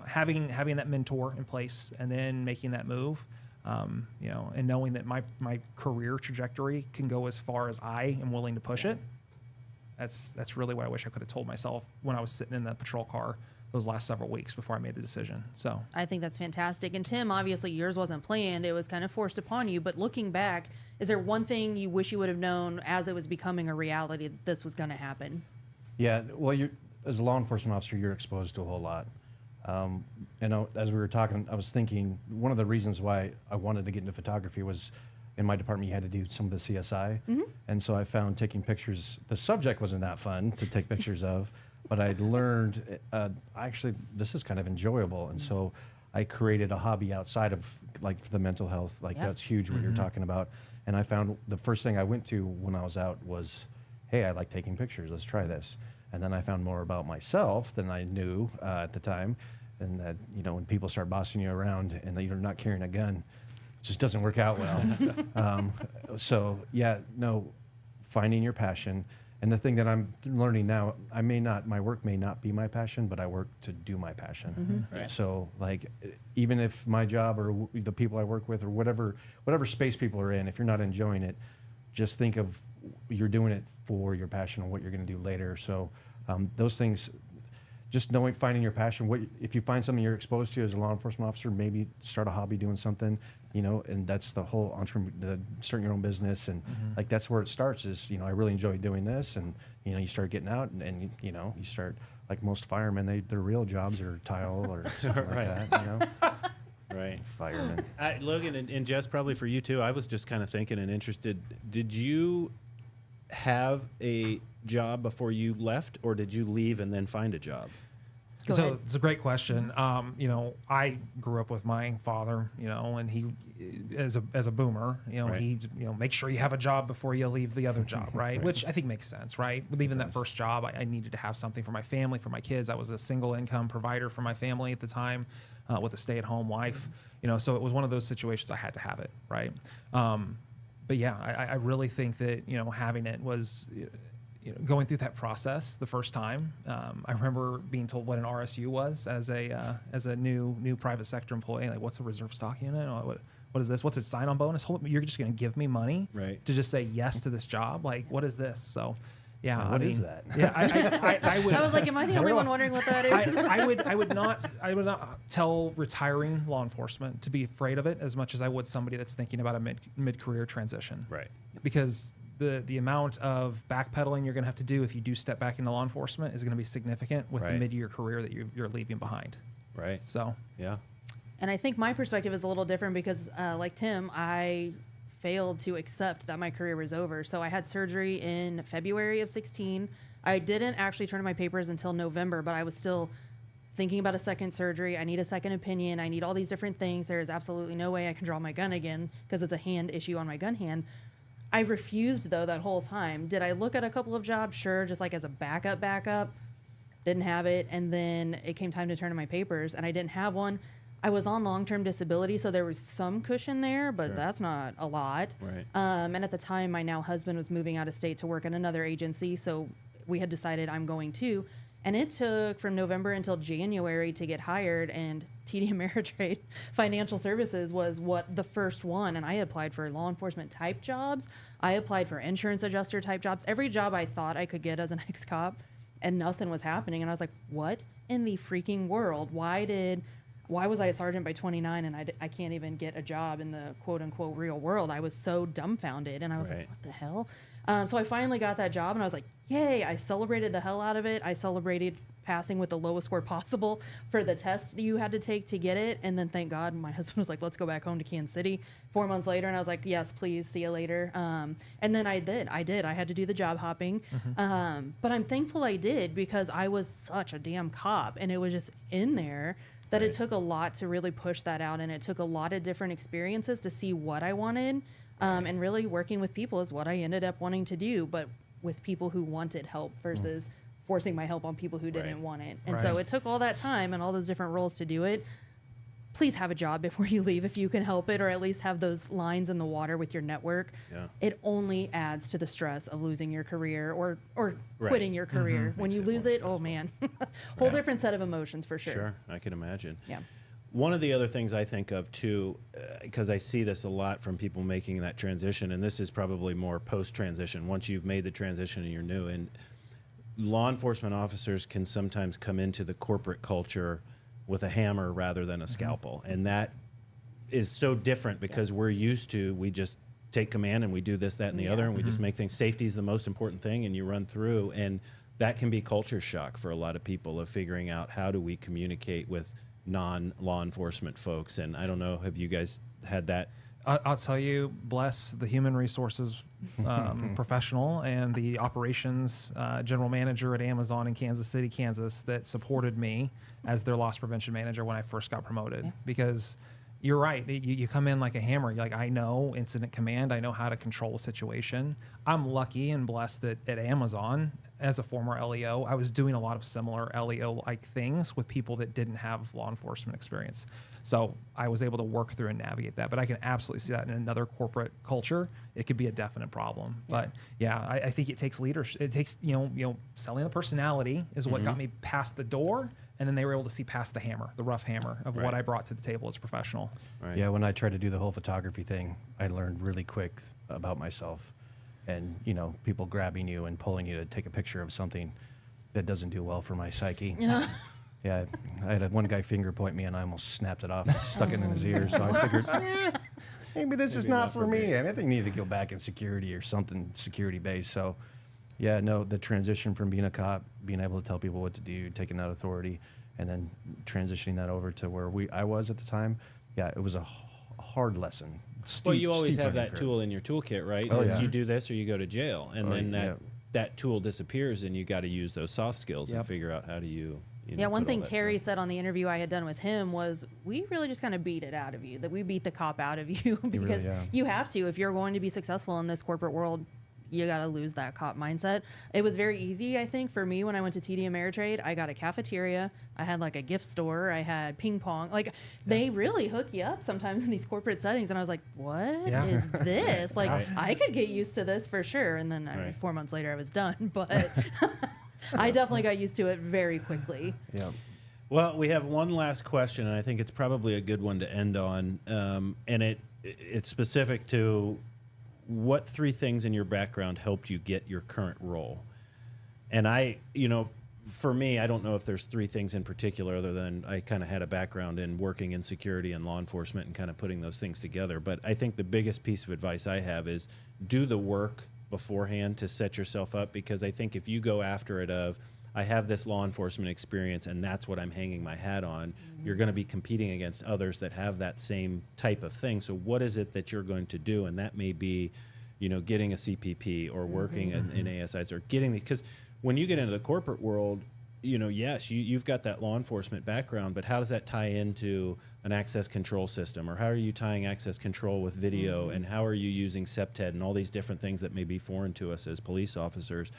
having that mentor in place and then making that move, and knowing that my career trajectory can go as far as I am willing to push it. That's really what I wish I could have told myself when I was sitting in the patrol car those last several weeks before I made the decision. So I think that's fantastic. And Tim, obviously yours wasn't planned. It was kind of forced upon you. But looking back, is there one thing you wish you would have known as it was becoming a reality that this was going to happen? Yeah, well, as a law enforcement officer, you're exposed to a whole lot. As we were talking, I was thinking one of the reasons why I wanted to get into photography was in my department, you had to do some of the CSI. And so I found taking pictures, the subject wasn't that fun to take pictures of, but I'd learned, actually, this is kind of enjoyable. And so I created a hobby outside of like the mental health, that's huge what you're talking about. And I found the first thing I went to when I was out was, hey, I like taking pictures, let's try this. And then I found more about myself than I knew at the time. And that, when people start bossing you around and you're not carrying a gun, it just doesn't work out well. Finding your passion. And the thing that I'm learning now, my work may not be my passion, but I work to do my passion. Yes. So even if my job or the people I work with or whatever space people are in, if you're not enjoying it, just think of you're doing it for your passion and what you're going to do later. So those things, just finding your passion. If you find something you're exposed to as a law enforcement officer, maybe start a hobby doing something, and that's the whole starting your own business. And that's where it starts is, I really enjoy doing this. And, you start getting out and you start, like most firemen, their real jobs are tile or something like that, Right. Firemen. Logan and Jess, probably for you too, I was just kind of thinking and interested, did you have a job before you left, or did you leave and then find a job? Go So ahead. it's a great question. You know, I grew up with my father, you know, and he, as a boomer, you know, Right. he, you know, make sure you have a job before you leave the other job, right? Which I think makes sense, right? Leaving that does. first job, I needed to have something for my family, for my kids. I was a single income provider for my family at the time, with a stay-at-home wife, you know, so it was one of those situations I had to have it, right? But yeah, I really think that, you know, having it was, you know, going through that process the first time. I remember being told what an RSU was as a new private sector employee. Like, what's a reserve stock unit? What is this? What's a sign-on bonus? You're just going to give me money Right. to just say yes to this job? Like, what is this? So, yeah, What is that? Yeah, I would. I was like, am I the only one wondering what that is? I would not tell retiring law enforcement to be afraid of it as much as I would somebody that's thinking about a mid-career transition. Right. Because the amount of backpedaling you're going to have to do if you do step back into law enforcement is going to be significant with the Right. mid-year career that you're leaving behind. Right. So, Yeah. And I think my perspective is a little different because, like Tim, I failed to accept that my career was over. So I had surgery in February of 16. I didn't actually turn in my papers until November, but I was still thinking about a second surgery. I need a second opinion. I need all these different things. There is absolutely no way I can draw my gun again because it's a hand issue on my gun hand. I refused, though, that whole time. Did I look at a couple of jobs? Sure, just like as a backup. Didn't have it. And then it came time to turn in my papers, and I didn't have one. I was on long-term disability, so there was some cushion there, but that's not a lot. Right. And at the time, my now husband was moving out of state to work in another agency, so we had decided I'm going too. And it took from November until January to get hired, and TD Ameritrade Financial Services was the first one. And I applied for law enforcement type jobs. I applied for insurance adjuster type jobs. Every job I thought I could get as an ex-cop, and nothing was happening. And I was like, what in the freaking world? Why was I a sergeant by 29 and I can't even get a job in the quote unquote real world? I was so dumbfounded, and I was Right. like, what the hell? So I finally got that job, and I was like, yay, I celebrated the hell out of it. I celebrated passing with the lowest score possible for the test you had to take to get it. And then thank God my husband was like, let's go back home to Kansas City 4 months later. And I was like, yes, please, see you later. And then I did. I had to do the job hopping. But I'm thankful I did, because I was such a damn cop, and it was just in there that it took a lot to really push that out. And it took a lot of different experiences to see what I wanted. And really working with people is what I ended up wanting to do, but with people who wanted help versus forcing my help on people who didn't Right. want it. And so it took all that time and all those different roles to do it. Please have a job before you leave if you can help it, or at least have those lines in the water with your network. Yeah. It only adds to the stress of losing your career or Right. quitting your career. When Makes you it lose more it, oh stressful. man, whole Yeah. different set of emotions for sure. Sure. I can imagine. Yeah. One of the other things I think of too, because I see this a lot from people making that transition, and this is probably more post-transition, once you've made the transition and you're new, and law enforcement officers can sometimes come into the corporate culture with a hammer rather than a scalpel. And that is so different because we're used to, we just take command and we do this, that, and the other, and we just make things. Safety is the most important thing, and you run through. And that can be culture shock for a lot of people of figuring out how do we communicate with non-law enforcement folks. And I don't know, have you guys had that? I'll tell you, bless the human resources professional and the operations general manager at Amazon in Kansas City, Kansas, that supported me as their loss prevention manager when I first got promoted. Because you're right, you come in like a hammer. You're like, I know incident command, I know how to control a situation. I'm lucky and blessed that at Amazon, as a former LEO, I was doing a lot of similar LEO-like things with people that didn't have law enforcement experience. So I was able to work through and navigate that. But I can absolutely see that in another corporate culture, it could be a definite problem. But yeah, I think it takes leadership. It takes, you know, selling the personality is what got me past the door. And then they were able to see past the hammer, the rough hammer of what I brought to the table as a professional. Right. Yeah, when I tried to do the whole photography thing, I learned really quick about myself. And, you know, people grabbing you and pulling you to take a picture of something that doesn't do well for my psyche. Yeah, I had one guy finger point me and I almost snapped it off and stuck it in his ear. So I figured, maybe this is not for me. I think I need to go back in security or something security based. So yeah, no, the transition from being a cop, being able to tell people what to do, taking that authority, and then transitioning that over to where I was at the time. Yeah, it was a hard lesson. Well, you always steep have learning that curve. tool in your toolkit, right? Oh, It's yeah. you do this or you go to jail. And Oh, then yeah. that tool disappears and you got to use those soft skills and Yep. figure out how do you Yeah, one put all thing that Terry together. said on the interview I had done with him was, we really just kind of beat it out of you, that we beat the cop out of you because yeah. you have to. If you're going to be successful in this corporate world, you got to lose that cop mindset. It was very easy, I think, for me when I went to TD Ameritrade. I got a cafeteria. I had like a gift store. I had ping pong. Like, they really hook you up sometimes in these corporate settings. And I was like, what is this? Like, I could get used to this for sure. And then I mean, Right. 4 months later, I was done. But I definitely got used to it very quickly. Yeah. Well, we have one last question, and I think it's probably a good one to end on. And it's specific to what 3 things in your background helped you get your current role. And for me, I don't know if there's 3 things in particular, other than I kind of had a background in working in security and law enforcement and kind of putting those things together. But I think the biggest piece of advice I have is do the work beforehand to set yourself up, because I think if you go after it of, I have this law enforcement experience and that's what I'm hanging my hat on, you're going to be competing against others that have that same type of thing. So what is it that you're going to do? And that may be, getting a CPP or working in ASIs or getting because when you get into the corporate world, yes, you've got that law enforcement background, but how does that tie into an access control system? Or how are you tying access control with video? And how are you using SEPTED and all these different things that may be foreign to us as police officers?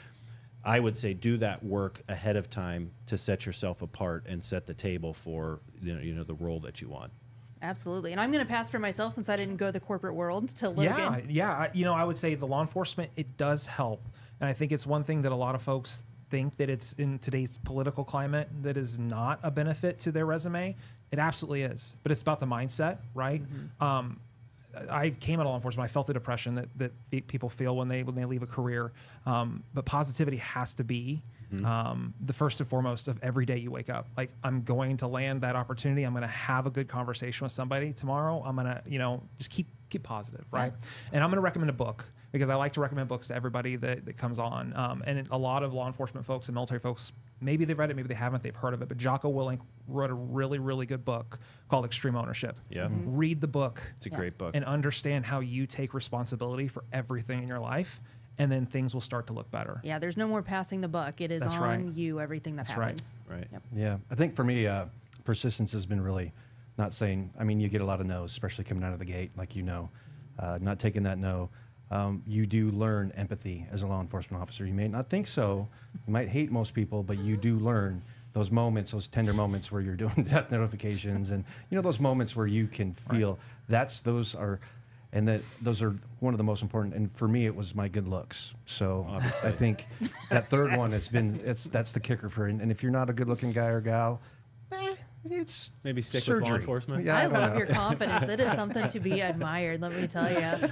I would say do that work ahead of time to set yourself apart and set the table for the role that you want. Absolutely. And I'm going to pass for myself since I didn't go the corporate world to Logan. Yeah. I would say the law enforcement, it does help. And I think it's one thing that a lot of folks think that it's in today's political climate that is not a benefit to their resume. It absolutely is. But it's about the mindset, right? I came out of law enforcement. I felt the depression that people feel when they leave a career. But positivity has to be the first and foremost of every day you wake up. Like, I'm going to land that opportunity. I'm going to have a good conversation with somebody tomorrow. I'm going to, just keep positive, right? And I'm going to recommend a book because I like to recommend books to everybody that comes on. And a lot of law enforcement folks and military folks, maybe they've read it, maybe they haven't, they've heard of it. But Jocko Willink wrote a really, really good book called Extreme Ownership. Yeah. Read the book. It's a great book. And understand how you take responsibility for everything in your life. And then things will start to look better. Yeah, there's no more passing the buck. It is That's on right. you, everything that That's right. happens. Right. Yep. Yeah. I think for me, persistence has been really not saying, you get a lot of no's, especially coming out of the gate, like not taking that no. You do learn empathy as a law enforcement officer. You may not think so. You might hate most people, but you do learn those moments, those tender moments where you're doing death notifications and, those moments where you can feel those are one of the most important. And for me, it was my good looks. So obviously, I think that third one that's the kicker for, and if you're not a good looking guy or gal, it's maybe stick surgery. with law enforcement. Yeah, I don't love know. your confidence. It is something to be admired, let me tell you.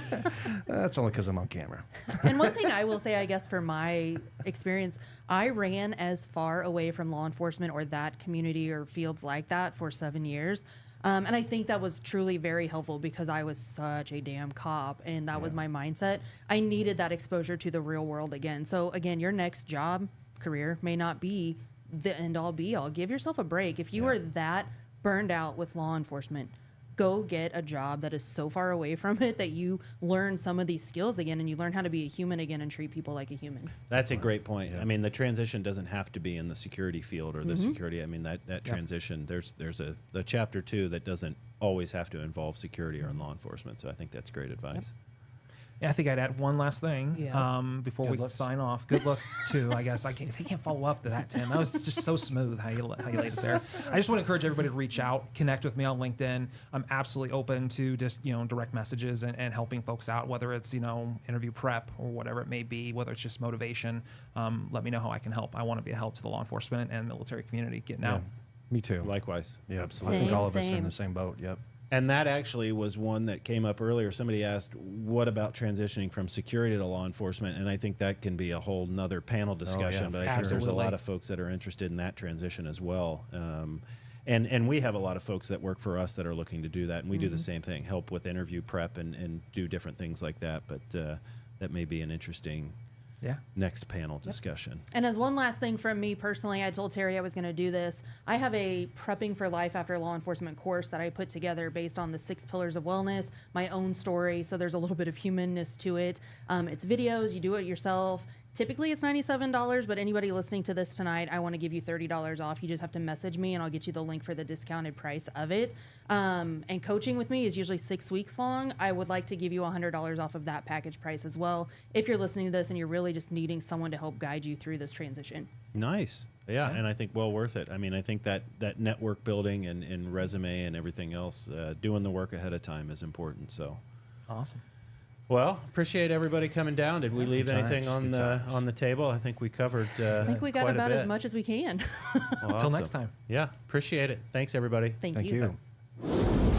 That's only because I'm on camera. And one thing I will say, I guess, for my experience, I ran as far away from law enforcement or that community or fields like that for 7 years. And I think that was truly very helpful because I was such a damn cop and that was my mindset. I needed that exposure to the real world again. So again, your next job, career may not be the end all be all. Give yourself a break. If you are that burned out with law enforcement, go get a job that is so far away from it that you learn some of these skills again and you learn how to be a human again and treat people like a human. That's a great point. I mean, the transition doesn't have to be in the security field or the security. I mean, that transition, there's a chapter 2 that doesn't always have to involve security or in law enforcement. So I think that's great advice. Yeah, I think I'd add one last thing before we sign off. Good looks too, I guess. I can't follow up to that, Tim. That was just so smooth how you laid it there. I just want to encourage everybody to reach out, connect with me on LinkedIn. I'm absolutely open to just direct messages and helping folks out, whether it's interview prep or whatever it may be, whether it's just motivation. Let me know how I can help. I want to be a help to the law enforcement and military community getting out. Me too. Likewise. Yeah, Absolutely. I think all of us are Same. in the same boat. Yep. And that actually was one that came up earlier. Somebody asked, what about transitioning from security to law enforcement? And I think that can be a whole nother panel discussion, but I think there's a Absolutely. lot of folks that are interested in that transition as well. And we have a lot of folks that work for us that are looking to do that. And we do the same thing, help with interview prep and do different things like that. But that may be an interesting next panel discussion. And as one last thing from me personally, I told Terry I was going to do this. I have a Prepping for Life After Law Enforcement course that I put together based on the 6 pillars of wellness, my own story. So there's a little bit of humanness to it. It's videos, you do it yourself. Typically it's $97, but anybody listening to this tonight, I want to give you $30 off. You just have to message me and I'll get you the link for the discounted price of it. And coaching with me is usually 6 weeks long. I would like to give you $100 off of that package price as well, if you're listening to this and you're really just needing someone to help guide you through this transition. Nice. Yeah, and I think well worth it. I mean, I think that network building and resume and everything else, doing the work ahead of time is important. So Awesome. Well, appreciate everybody coming down. Did we leave Good anything times, on the table? I think we covered. I think we got quite a about as bit. much as we can. Well, Until next awesome. time. Yeah, appreciate it. Thanks, everybody. Thank Thank you. you.